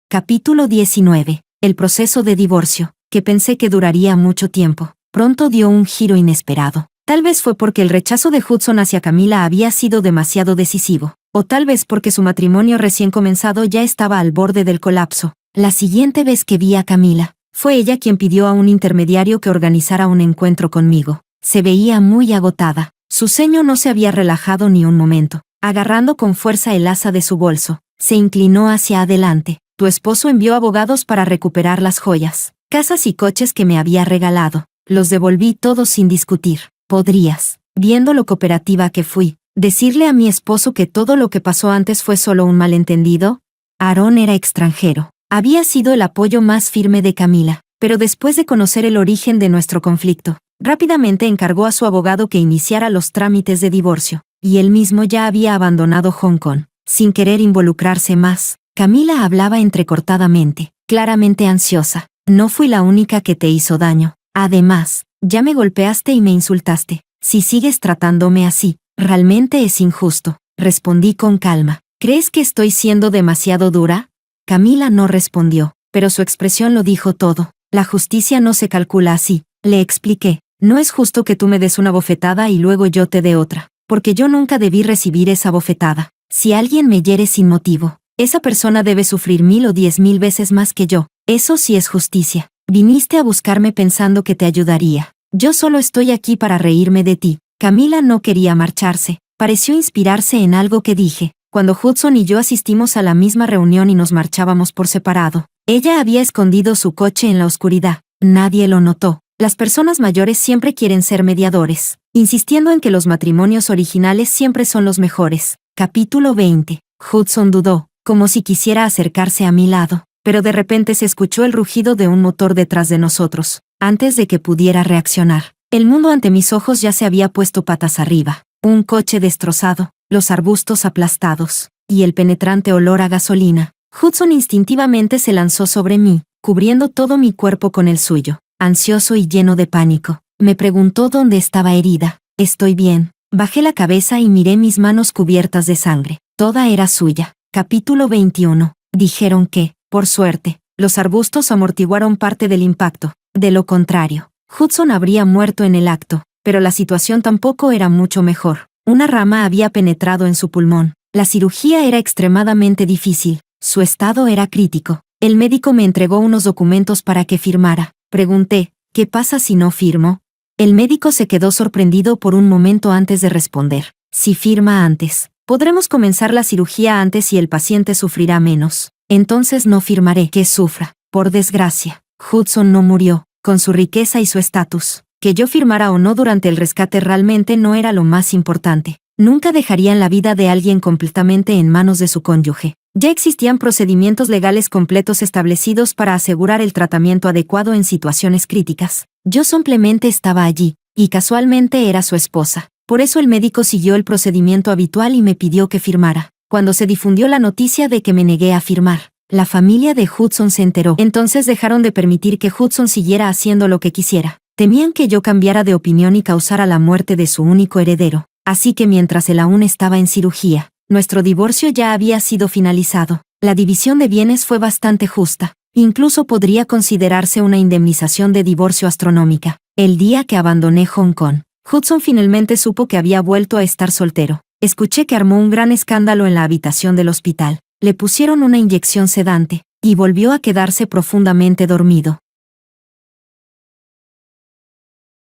Speaker 1: Capítulo 19. El proceso de divorcio, que pensé que duraría mucho tiempo, pronto dio un giro inesperado. Tal vez fue porque el rechazo de Hudson hacia Camila había sido demasiado decisivo, o tal vez porque su matrimonio recién comenzado ya estaba al borde del colapso. La siguiente vez que vi a Camila, fue ella quien pidió a un intermediario que organizara un encuentro conmigo. Se veía muy agotada. Su ceño no se había relajado ni un momento. Agarrando con fuerza el asa de su bolso, se inclinó hacia adelante. Tu esposo envió abogados para recuperar las joyas, casas y coches que me había regalado. Los devolví todos sin discutir. ¿Podrías, viendo lo cooperativa que fui, decirle a mi esposo que todo lo que pasó antes fue solo un malentendido? Aaron era extranjero. Había sido el apoyo más firme de Camila, pero después de conocer el origen de nuestro conflicto, rápidamente encargó a su abogado que iniciara los trámites de divorcio, y él mismo ya había abandonado Hong Kong, sin querer involucrarse más. Camila hablaba entrecortadamente, claramente ansiosa. No fui la única que te hizo daño. Además, ya me golpeaste y me insultaste. Si sigues tratándome así, realmente es injusto, respondí con calma. ¿Crees que estoy siendo demasiado dura? Camila no respondió, pero su expresión lo dijo todo. La justicia no se calcula así, le expliqué. No es justo que tú me des una bofetada y luego yo te dé otra, porque yo nunca debí recibir esa bofetada. Si alguien me hiere sin motivo, esa persona debe sufrir 1000 o 10.000 veces más que yo. Eso sí es justicia. Viniste a buscarme pensando que te ayudaría. Yo solo estoy aquí para reírme de ti. Camila no quería marcharse. Pareció inspirarse en algo que dije. Cuando Hudson y yo asistimos a la misma reunión y nos marchábamos por separado, ella había escondido su coche en la oscuridad. Nadie lo notó. Las personas mayores siempre quieren ser mediadores, insistiendo en que los matrimonios originales siempre son los mejores. Capítulo 20. Hudson dudó, como si quisiera acercarse a mi lado, pero de repente se escuchó el rugido de un motor detrás de nosotros. Antes de que pudiera reaccionar, el mundo ante mis ojos ya se había puesto patas arriba. Un coche destrozado, los arbustos aplastados, y el penetrante olor a gasolina. Hudson instintivamente se lanzó sobre mí, cubriendo todo mi cuerpo con el suyo. Ansioso y lleno de pánico, me preguntó dónde estaba herida. Estoy bien. Bajé la cabeza y miré mis manos cubiertas de sangre. Toda era suya. Capítulo 21. Dijeron que, por suerte, los arbustos amortiguaron parte del impacto. De lo contrario, Hudson habría muerto en el acto, pero la situación tampoco era mucho mejor. Una rama había penetrado en su pulmón. La cirugía era extremadamente difícil. Su estado era crítico. El médico me entregó unos documentos para que firmara. Pregunté, ¿qué pasa si no firmo? El médico se quedó sorprendido por un momento antes de responder. Si firma antes, podremos comenzar la cirugía antes y el paciente sufrirá menos. Entonces no firmaré que sufra. Por desgracia, Hudson no murió, con su riqueza y su estatus. Que yo firmara o no durante el rescate realmente no era lo más importante. Nunca dejarían la vida de alguien completamente en manos de su cónyuge. Ya existían procedimientos legales completos establecidos para asegurar el tratamiento adecuado en situaciones críticas. Yo simplemente estaba allí, y casualmente era su esposa. Por eso el médico siguió el procedimiento habitual y me pidió que firmara. Cuando se difundió la noticia de que me negué a firmar, la familia de Hudson se enteró. Entonces dejaron de permitir que Hudson siguiera haciendo lo que quisiera. Temían que yo cambiara de opinión y causara la muerte de su único heredero. Así que mientras él aún estaba en cirugía, nuestro divorcio ya había sido finalizado. La división de bienes fue bastante justa. Incluso podría considerarse una indemnización de divorcio astronómica. El día que abandoné Hong Kong, Hudson finalmente supo que había vuelto a estar soltero. Escuché que armó un gran escándalo en la habitación del hospital. Le pusieron una inyección sedante, y volvió a quedarse profundamente dormido.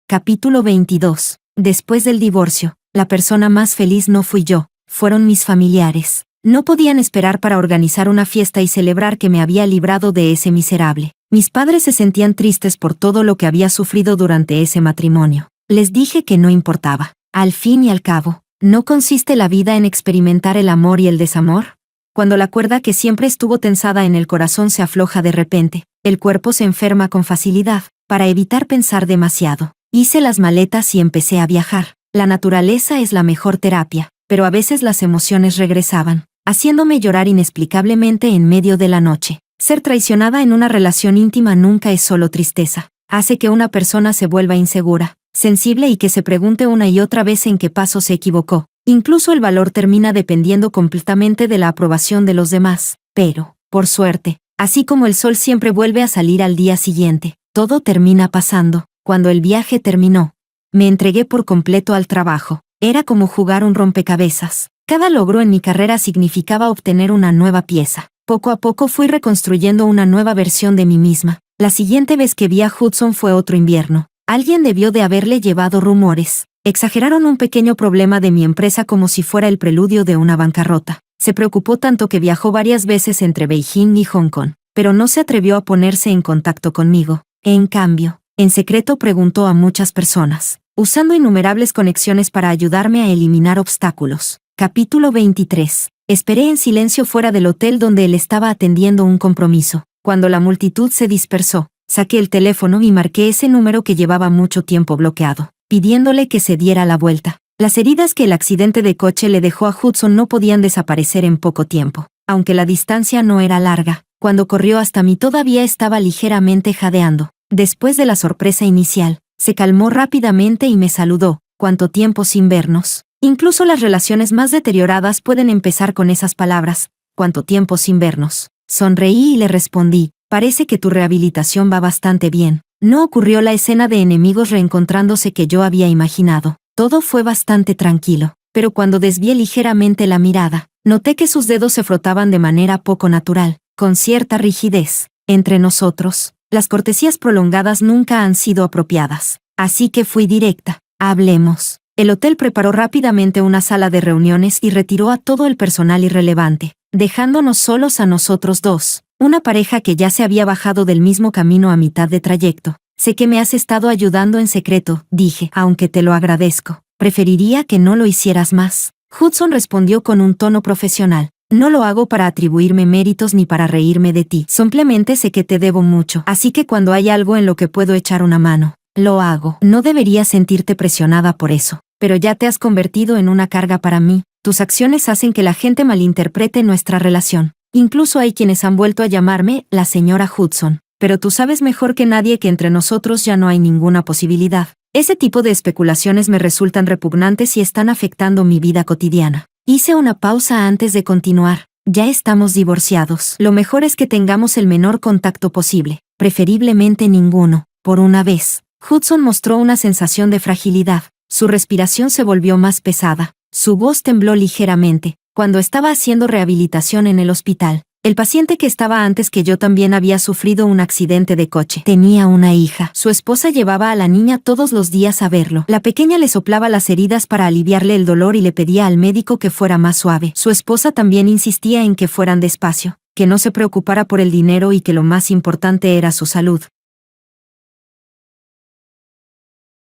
Speaker 1: Capítulo 22. Después del divorcio, la persona más feliz no fui yo, fueron mis familiares. No podían esperar para organizar una fiesta y celebrar que me había librado de ese miserable. Mis padres se sentían tristes por todo lo que había sufrido durante ese matrimonio. Les dije que no importaba. Al fin y al cabo, ¿no consiste la vida en experimentar el amor y el desamor? Cuando la cuerda que siempre estuvo tensada en el corazón se afloja de repente, el cuerpo se enferma con facilidad. Para evitar pensar demasiado, hice las maletas y empecé a viajar. La naturaleza es la mejor terapia, pero a veces las emociones regresaban, haciéndome llorar inexplicablemente en medio de la noche. Ser traicionada en una relación íntima nunca es solo tristeza. Hace que una persona se vuelva insegura, sensible y que se pregunte una y otra vez en qué paso se equivocó. Incluso el valor termina dependiendo completamente de la aprobación de los demás. Pero, por suerte, así como el sol siempre vuelve a salir al día siguiente, todo termina pasando. Cuando el viaje terminó, me entregué por completo al trabajo. Era como jugar un rompecabezas. Cada logro en mi carrera significaba obtener una nueva pieza. Poco a poco fui reconstruyendo una nueva versión de mí misma. La siguiente vez que vi a Hudson fue otro invierno. Alguien debió de haberle llevado rumores. Exageraron un pequeño problema de mi empresa como si fuera el preludio de una bancarrota. Se preocupó tanto que viajó varias veces entre Beijing y Hong Kong, pero no se atrevió a ponerse en contacto conmigo. En cambio, en secreto preguntó a muchas personas, usando innumerables conexiones para ayudarme a eliminar obstáculos. Capítulo 23. Esperé en silencio fuera del hotel donde él estaba atendiendo un compromiso. Cuando la multitud se dispersó, saqué el teléfono y marqué ese número que llevaba mucho tiempo bloqueado, pidiéndole que se diera la vuelta. Las heridas que el accidente de coche le dejó a Hudson no podían desaparecer en poco tiempo. Aunque la distancia no era larga, cuando corrió hasta mí todavía estaba ligeramente jadeando. Después de la sorpresa inicial, se calmó rápidamente y me saludó. ¿Cuánto tiempo sin vernos? Incluso las relaciones más deterioradas pueden empezar con esas palabras. ¿Cuánto tiempo sin vernos? Sonreí y le respondí, parece que tu rehabilitación va bastante bien. No ocurrió la escena de enemigos reencontrándose que yo había imaginado. Todo fue bastante tranquilo, pero cuando desvié ligeramente la mirada, noté que sus dedos se frotaban de manera poco natural, con cierta rigidez. Entre nosotros, las cortesías prolongadas nunca han sido apropiadas. Así que fui directa. Hablemos. El hotel preparó rápidamente una sala de reuniones y retiró a todo el personal irrelevante, dejándonos solos a nosotros dos, una pareja que ya se había bajado del mismo camino a mitad de trayecto. Sé que me has estado ayudando en secreto, dije, aunque te lo agradezco. Preferiría que no lo hicieras más. Hudson respondió con un tono profesional. No lo hago para atribuirme méritos ni para reírme de ti. Simplemente sé que te debo mucho. Así que cuando hay algo en lo que puedo echar una mano, lo hago. No deberías sentirte presionada por eso. Pero ya te has convertido en una carga para mí. Tus acciones hacen que la gente malinterprete nuestra relación. Incluso hay quienes han vuelto a llamarme la señora Hudson. Pero tú sabes mejor que nadie que entre nosotros ya no hay ninguna posibilidad. Ese tipo de especulaciones me resultan repugnantes y están afectando mi vida cotidiana. Hice una pausa antes de continuar. Ya estamos divorciados. Lo mejor es que tengamos el menor contacto posible, preferiblemente ninguno, por una vez. Hudson mostró una sensación de fragilidad. Su respiración se volvió más pesada. Su voz tembló ligeramente. Cuando estaba haciendo rehabilitación en el hospital, el paciente que estaba antes que yo también había sufrido un accidente de coche. Tenía una hija. Su esposa llevaba a la niña todos los días a verlo. La pequeña le soplaba las heridas para aliviarle el dolor y le pedía al médico que fuera más suave. Su esposa también insistía en que fueran despacio, que no se preocupara por el dinero y que lo más importante era su salud.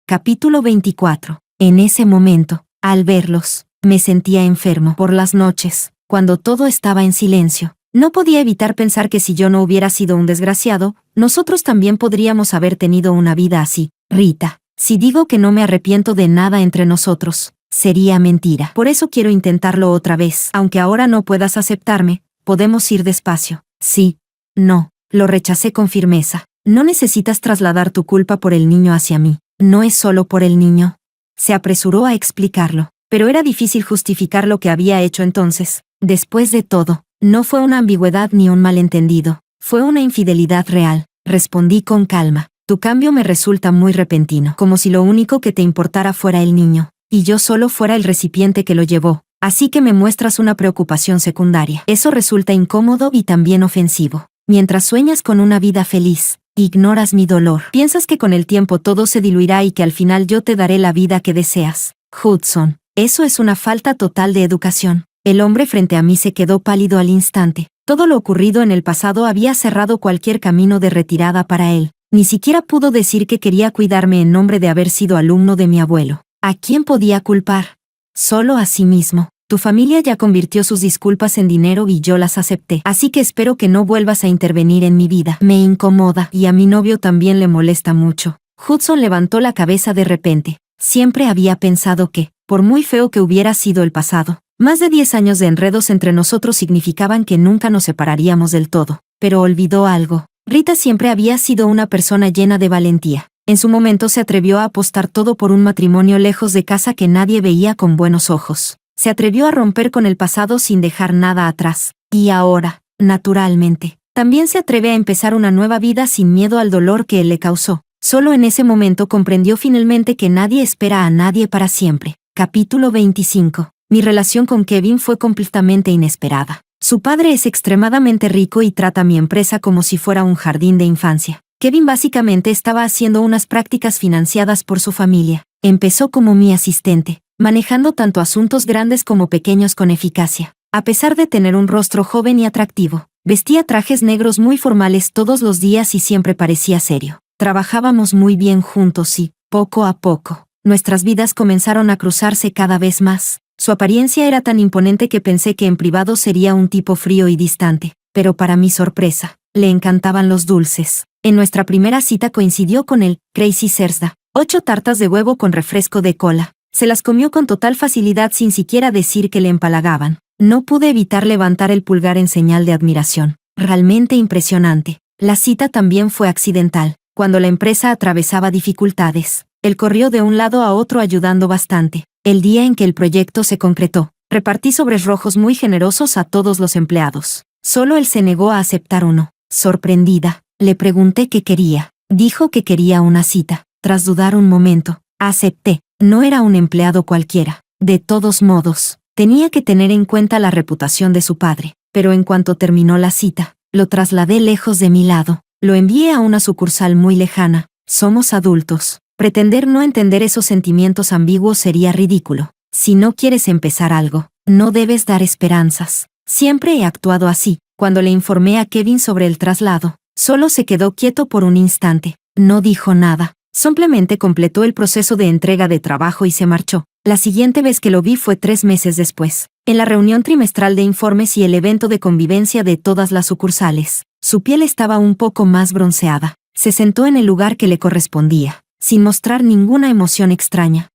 Speaker 1: Capítulo 24. En ese momento, al verlos, me sentía enfermo. Por las noches, cuando todo estaba en silencio, no podía evitar pensar que si yo no hubiera sido un desgraciado, nosotros también podríamos haber tenido una vida así. Rita, si digo que no me arrepiento de nada entre nosotros, sería mentira. Por eso quiero intentarlo otra vez. Aunque ahora no puedas aceptarme, podemos ir despacio. Sí. No. Lo rechacé con firmeza. No necesitas trasladar tu culpa por el niño hacia mí. No es solo por el niño. Se apresuró a explicarlo, pero era difícil justificar lo que había hecho entonces. Después de todo, no fue una ambigüedad ni un malentendido. Fue una infidelidad real. Respondí con calma. Tu cambio me resulta muy repentino, como si lo único que te importara fuera el niño, y yo solo fuera el recipiente que lo llevó. Así que me muestras una preocupación secundaria. Eso resulta incómodo y también ofensivo. Mientras sueñas con una vida feliz, ignoras mi dolor. Piensas que con el tiempo todo se diluirá y que al final yo te daré la vida que deseas. Hudson, eso es una falta total de educación. El hombre frente a mí se quedó pálido al instante. Todo lo ocurrido en el pasado había cerrado cualquier camino de retirada para él. Ni siquiera pudo decir que quería cuidarme en nombre de haber sido alumno de mi abuelo. ¿A quién podía culpar? Solo a sí mismo. Tu familia ya convirtió sus disculpas en dinero y yo las acepté. Así que espero que no vuelvas a intervenir en mi vida. Me incomoda y a mi novio también le molesta mucho. Hudson levantó la cabeza de repente. Siempre había pensado que, por muy feo que hubiera sido el pasado, más de 10 años de enredos entre nosotros significaban que nunca nos separaríamos del todo. Pero olvidó algo. Rita siempre había sido una persona llena de valentía. En su momento se atrevió a apostar todo por un matrimonio lejos de casa que nadie veía con buenos ojos. Se atrevió a romper con el pasado sin dejar nada atrás. Y ahora, naturalmente, también se atreve a empezar una nueva vida sin miedo al dolor que él le causó. Solo en ese momento comprendió finalmente que nadie espera a nadie para siempre. Capítulo 25. Mi relación con Kevin fue completamente inesperada. Su padre es extremadamente rico y trata mi empresa como si fuera un jardín de infancia. Kevin básicamente estaba haciendo unas prácticas financiadas por su familia. Empezó como mi asistente, manejando tanto asuntos grandes como pequeños con eficacia. A pesar de tener un rostro joven y atractivo, vestía trajes negros muy formales todos los días y siempre parecía serio. Trabajábamos muy bien juntos y, poco a poco, nuestras vidas comenzaron a cruzarse cada vez más. Su apariencia era tan imponente que pensé que en privado sería un tipo frío y distante, pero para mi sorpresa, le encantaban los dulces. En nuestra primera cita coincidió con él, Crazy Thursday, 8 tartas de huevo con refresco de cola. Se las comió con total facilidad sin siquiera decir que le empalagaban. No pude evitar levantar el pulgar en señal de admiración. Realmente impresionante. La cita también fue accidental. Cuando la empresa atravesaba dificultades, él corrió de un lado a otro ayudando bastante. El día en que el proyecto se concretó, repartí sobres rojos muy generosos a todos los empleados. Solo él se negó a aceptar uno. Sorprendida, le pregunté qué quería. Dijo que quería una cita. Tras dudar un momento, acepté. No era un empleado cualquiera. De todos modos, tenía que tener en cuenta la reputación de su padre. Pero en cuanto terminó la cita, lo trasladé lejos de mi lado. Lo envié a una sucursal muy lejana. Somos adultos. Pretender no entender esos sentimientos ambiguos sería ridículo. Si no quieres empezar algo, no debes dar esperanzas. Siempre he actuado así. Cuando le informé a Kevin sobre el traslado, solo se quedó quieto por un instante. No dijo nada. Simplemente completó el proceso de entrega de trabajo y se marchó. La siguiente vez que lo vi fue 3 meses después, en la reunión trimestral de informes y el evento de convivencia de todas las sucursales. Su piel estaba un poco más bronceada. Se sentó en el lugar que le correspondía, sin mostrar ninguna emoción extraña.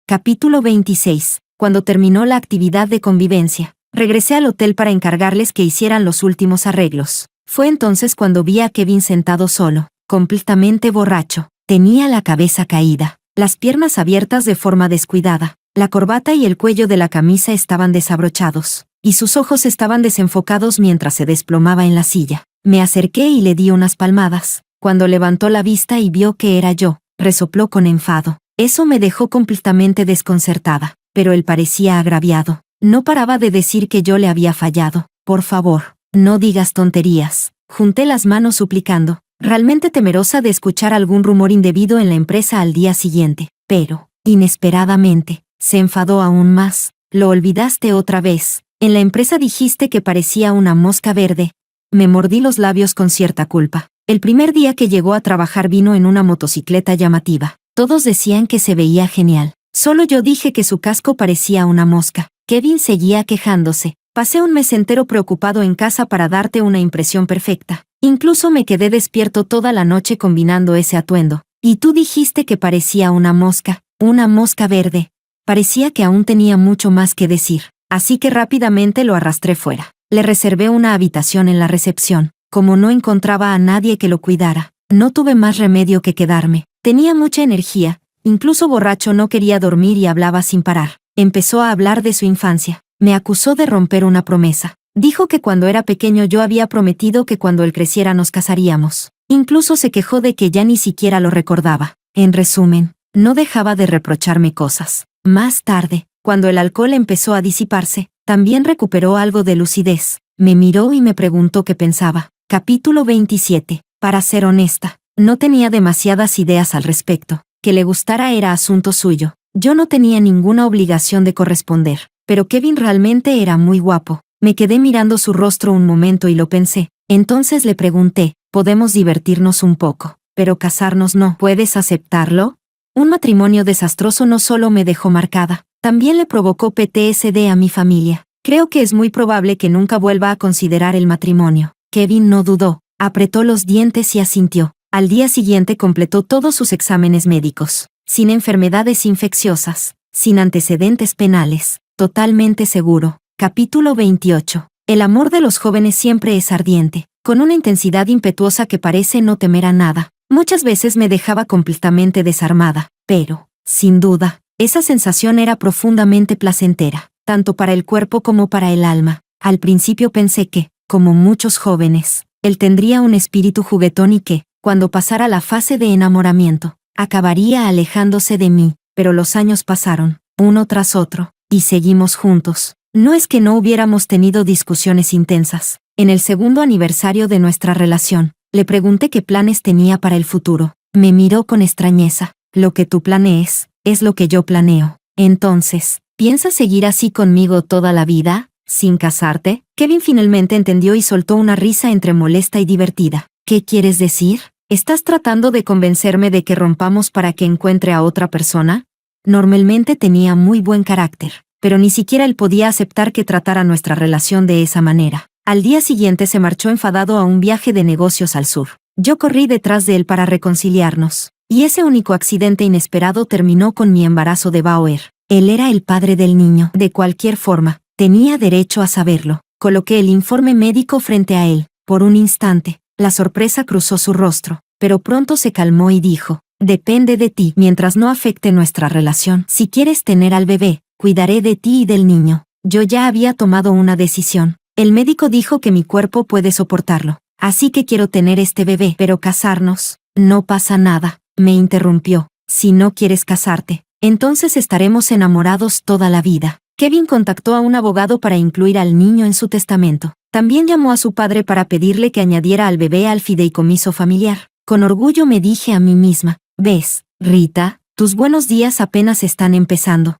Speaker 1: Capítulo 26. Cuando terminó la actividad de convivencia, regresé al hotel para encargarles que hicieran los últimos arreglos. Fue entonces cuando vi a Kevin sentado solo, completamente borracho. Tenía la cabeza caída, las piernas abiertas de forma descuidada, la corbata y el cuello de la camisa estaban desabrochados, y sus ojos estaban desenfocados mientras se desplomaba en la silla. Me acerqué y le di unas palmadas. Cuando levantó la vista y vio que era yo, resopló con enfado. Eso me dejó completamente desconcertada, pero él parecía agraviado. No paraba de decir que yo le había fallado. Por favor, no digas tonterías. Junté las manos suplicando, realmente temerosa de escuchar algún rumor indebido en la empresa al día siguiente. Pero, inesperadamente, se enfadó aún más. Lo olvidaste otra vez. En la empresa dijiste que parecía una mosca verde. Me mordí los labios con cierta culpa. El primer día que llegó a trabajar vino en una motocicleta llamativa. Todos decían que se veía genial. Solo yo dije que su casco parecía una mosca. Kevin seguía quejándose. Pasé un mes entero preocupado en casa para darte una impresión perfecta. Incluso me quedé despierto toda la noche combinando ese atuendo. Y tú dijiste que parecía una mosca verde. Parecía que aún tenía mucho más que decir. Así que rápidamente lo arrastré fuera. Le reservé una habitación en la recepción. Como no encontraba a nadie que lo cuidara, no tuve más remedio que quedarme. Tenía mucha energía, incluso borracho no quería dormir y hablaba sin parar. Empezó a hablar de su infancia. Me acusó de romper una promesa. Dijo que cuando era pequeño yo había prometido que cuando él creciera nos casaríamos. Incluso se quejó de que ya ni siquiera lo recordaba. En resumen, no dejaba de reprocharme cosas. Más tarde, cuando el alcohol empezó a disiparse, también recuperó algo de lucidez. Me miró y me preguntó qué pensaba. Capítulo 27. Para ser honesta, no tenía demasiadas ideas al respecto. Que le gustara era asunto suyo. Yo no tenía ninguna obligación de corresponder. Pero Kevin realmente era muy guapo. Me quedé mirando su rostro un momento y lo pensé. Entonces le pregunté, ¿podemos divertirnos un poco? Pero casarnos no. ¿Puedes aceptarlo? Un matrimonio desastroso no solo me dejó marcada, también le provocó PTSD a mi familia. Creo que es muy probable que nunca vuelva a considerar el matrimonio. Kevin no dudó, apretó los dientes y asintió. Al día siguiente completó todos sus exámenes médicos, sin enfermedades infecciosas, sin antecedentes penales, totalmente seguro. Capítulo 28. El amor de los jóvenes siempre es ardiente, con una intensidad impetuosa que parece no temer a nada. Muchas veces me dejaba completamente desarmada, pero, sin duda, esa sensación era profundamente placentera, tanto para el cuerpo como para el alma. Al principio pensé que, como muchos jóvenes, él tendría un espíritu juguetón y que, cuando pasara la fase de enamoramiento, acabaría alejándose de mí, pero los años pasaron, uno tras otro, y seguimos juntos. No es que no hubiéramos tenido discusiones intensas. En el segundo aniversario de nuestra relación, le pregunté qué planes tenía para el futuro. Me miró con extrañeza. Lo que tú planees, es lo que yo planeo. Entonces, ¿piensas seguir así conmigo toda la vida, sin casarte? Kevin finalmente entendió y soltó una risa entre molesta y divertida. ¿Qué quieres decir? ¿Estás tratando de convencerme de que rompamos para que encuentre a otra persona? Normalmente tenía muy buen carácter, pero ni siquiera él podía aceptar que tratara nuestra relación de esa manera. Al día siguiente se marchó enfadado a un viaje de negocios al sur. Yo corrí detrás de él para reconciliarnos, y ese único accidente inesperado terminó con mi embarazo de Bauer. Él era el padre del niño. De cualquier forma, tenía derecho a saberlo. Coloqué el informe médico frente a él. Por un instante, la sorpresa cruzó su rostro, pero pronto se calmó y dijo, depende de ti mientras no afecte nuestra relación. Si quieres tener al bebé, cuidaré de ti y del niño. Yo ya había tomado una decisión. El médico dijo que mi cuerpo puede soportarlo. Así que quiero tener este bebé. Pero casarnos, no pasa nada, me interrumpió. Si no quieres casarte, entonces estaremos enamorados toda la vida. Kevin contactó a un abogado para incluir al niño en su testamento. También llamó a su padre para pedirle que añadiera al bebé al fideicomiso familiar. Con orgullo me dije a mí misma, ¿ves, Rita? Tus buenos días apenas están empezando.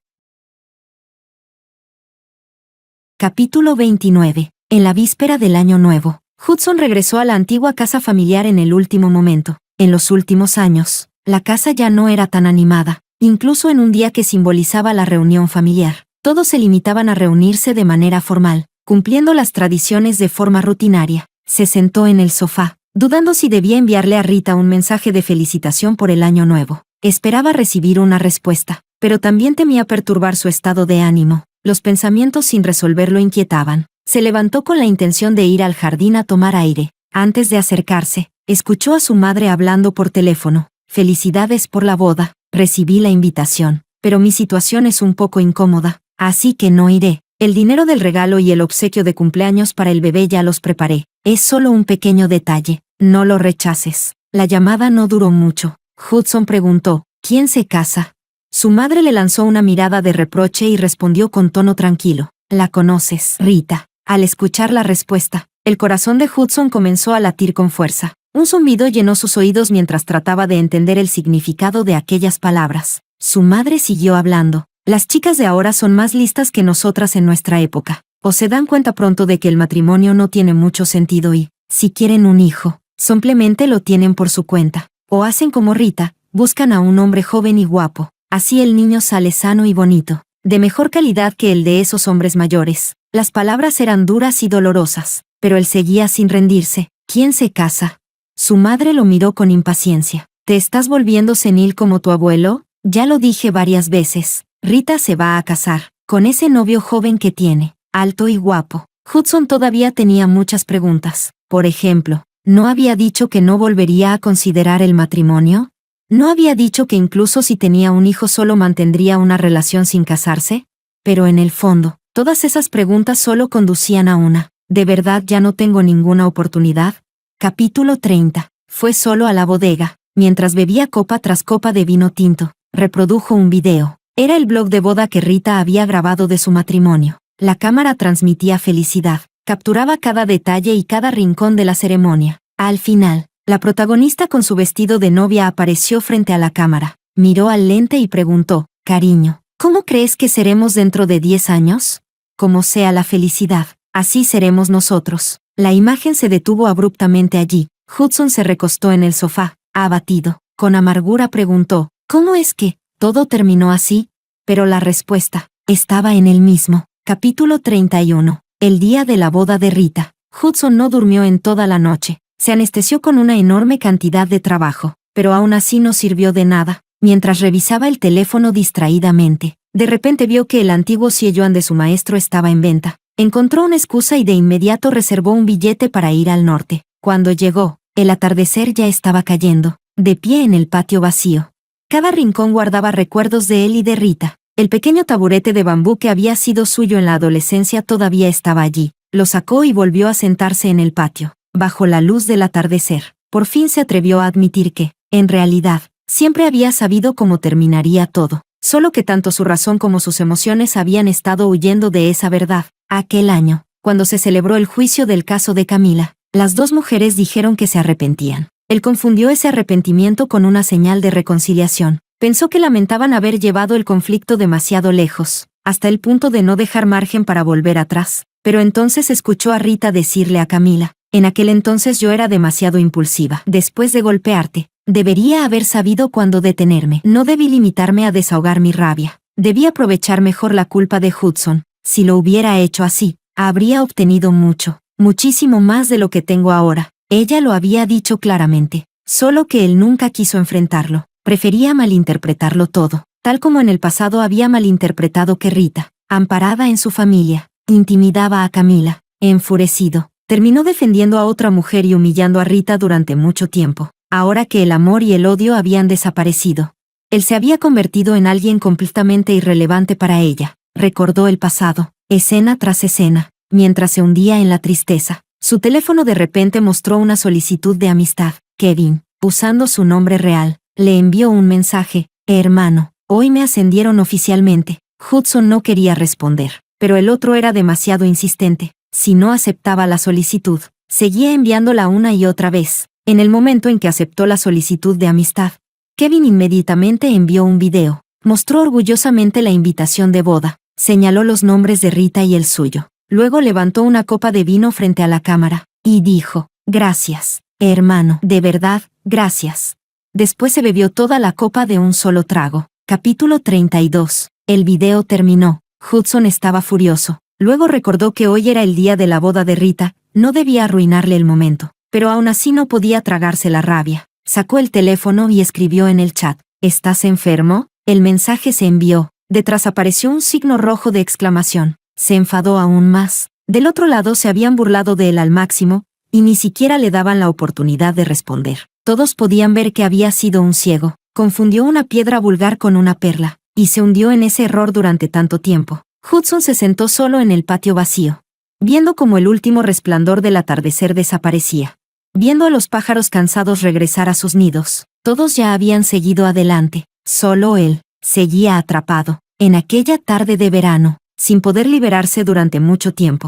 Speaker 1: Capítulo 29. En la víspera del Año Nuevo, Hudson regresó a la antigua casa familiar en el último momento. En los últimos años, la casa ya no era tan animada, incluso en un día que simbolizaba la reunión familiar. Todos se limitaban a reunirse de manera formal, cumpliendo las tradiciones de forma rutinaria. Se sentó en el sofá, dudando si debía enviarle a Rita un mensaje de felicitación por el Año Nuevo. Esperaba recibir una respuesta, pero también temía perturbar su estado de ánimo. Los pensamientos sin resolver lo inquietaban. Se levantó con la intención de ir al jardín a tomar aire. Antes de acercarse, escuchó a su madre hablando por teléfono. «Felicidades por la boda. Recibí la invitación, pero mi situación es un poco incómoda, así que no iré. El dinero del regalo y el obsequio de cumpleaños para el bebé ya los preparé. Es solo un pequeño detalle. No lo rechaces». La llamada no duró mucho. Hudson preguntó, «¿Quién se casa?». Su madre le lanzó una mirada de reproche y respondió con tono tranquilo, «¿La conoces, Rita?». Al escuchar la respuesta, el corazón de Hudson comenzó a latir con fuerza. Un zumbido llenó sus oídos mientras trataba de entender el significado de aquellas palabras. Su madre siguió hablando. «Las chicas de ahora son más listas que nosotras en nuestra época. O se dan cuenta pronto de que el matrimonio no tiene mucho sentido y, si quieren un hijo, simplemente lo tienen por su cuenta. O hacen como Rita, buscan a un hombre joven y guapo. Así el niño sale sano y bonito, de mejor calidad que el de esos hombres mayores». Las palabras eran duras y dolorosas, pero él seguía sin rendirse. «¿Quién se casa?». Su madre lo miró con impaciencia. «¿Te estás volviendo senil como tu abuelo? Ya lo dije varias veces. Rita se va a casar, con ese novio joven que tiene, alto y guapo». Hudson todavía tenía muchas preguntas. Por ejemplo, ¿no había dicho que no volvería a considerar el matrimonio? ¿No había dicho que incluso si tenía un hijo solo mantendría una relación sin casarse? Pero en el fondo, todas esas preguntas solo conducían a una. ¿De verdad ya no tengo ninguna oportunidad? Capítulo 30. Fue solo a la bodega. Mientras bebía copa tras copa de vino tinto, reprodujo un video. Era el blog de boda que Rita había grabado de su matrimonio. La cámara transmitía felicidad, capturaba cada detalle y cada rincón de la ceremonia. Al final, la protagonista con su vestido de novia apareció frente a la cámara, miró al lente y preguntó, «Cariño, ¿cómo crees que seremos dentro de 10 años? Como sea la felicidad, así seremos nosotros». La imagen se detuvo abruptamente allí. Hudson se recostó en el sofá, abatido. Con amargura preguntó, «¿Cómo es que todo terminó así?». Pero la respuesta estaba en él mismo. Capítulo 31. El día de la boda de Rita. Hudson no durmió en toda la noche. Se anestesió con una enorme cantidad de trabajo, pero aún así no sirvió de nada. Mientras revisaba el teléfono distraídamente, de repente vio que el antiguo Siejuan de su maestro estaba en venta. Encontró una excusa y de inmediato reservó un billete para ir al norte. Cuando llegó, el atardecer ya estaba cayendo, de pie en el patio vacío. Cada rincón guardaba recuerdos de él y de Rita. El pequeño taburete de bambú que había sido suyo en la adolescencia todavía estaba allí. Lo sacó y volvió a sentarse en el patio, bajo la luz del atardecer. Por fin se atrevió a admitir que, en realidad, siempre había sabido cómo terminaría todo. Solo que tanto su razón como sus emociones habían estado huyendo de esa verdad. Aquel año, cuando se celebró el juicio del caso de Camila, las dos mujeres dijeron que se arrepentían. Él confundió ese arrepentimiento con una señal de reconciliación. Pensó que lamentaban haber llevado el conflicto demasiado lejos, hasta el punto de no dejar margen para volver atrás. Pero entonces escuchó a Rita decirle a Camila, «En aquel entonces yo era demasiado impulsiva. Después de golpearte, debería haber sabido cuándo detenerme. No debí limitarme a desahogar mi rabia. Debí aprovechar mejor la culpa de Hudson. Si lo hubiera hecho así, habría obtenido mucho, muchísimo más de lo que tengo ahora». Ella lo había dicho claramente, solo que él nunca quiso enfrentarlo. Prefería malinterpretarlo todo, tal como en el pasado había malinterpretado que Rita, amparada en su familia, intimidaba a Camila. Enfurecido, terminó defendiendo a otra mujer y humillando a Rita durante mucho tiempo. Ahora que el amor y el odio habían desaparecido, él se había convertido en alguien completamente irrelevante para ella. Recordó el pasado, escena tras escena, mientras se hundía en la tristeza. Su teléfono de repente mostró una solicitud de amistad. Kevin, usando su nombre real, le envió un mensaje, «Hermano, hoy me ascendieron oficialmente». Hudson no quería responder, pero el otro era demasiado insistente. Si no aceptaba la solicitud, seguía enviándola una y otra vez. En el momento en que aceptó la solicitud de amistad, Kevin inmediatamente envió un video. Mostró orgullosamente la invitación de boda, señaló los nombres de Rita y el suyo. Luego levantó una copa de vino frente a la cámara, y dijo, «Gracias, hermano, de verdad, gracias». Después se bebió toda la copa de un solo trago. Capítulo 32. El video terminó. Hudson estaba furioso. Luego recordó que hoy era el día de la boda de Rita, no debía arruinarle el momento, pero aún así no podía tragarse la rabia. Sacó el teléfono y escribió en el chat, «¿Estás enfermo?». El mensaje se envió. Detrás apareció un signo rojo de exclamación. Se enfadó aún más. Del otro lado se habían burlado de él al máximo, y ni siquiera le daban la oportunidad de responder. Todos podían ver que había sido un ciego. Confundió una piedra vulgar con una perla, y se hundió en ese error durante tanto tiempo. Hudson se sentó solo en el patio vacío, viendo como el último resplandor del atardecer desaparecía. Viendo a los pájaros cansados regresar a sus nidos. Todos ya habían seguido adelante. Solo él seguía atrapado, en aquella tarde de verano, sin poder liberarse durante mucho tiempo.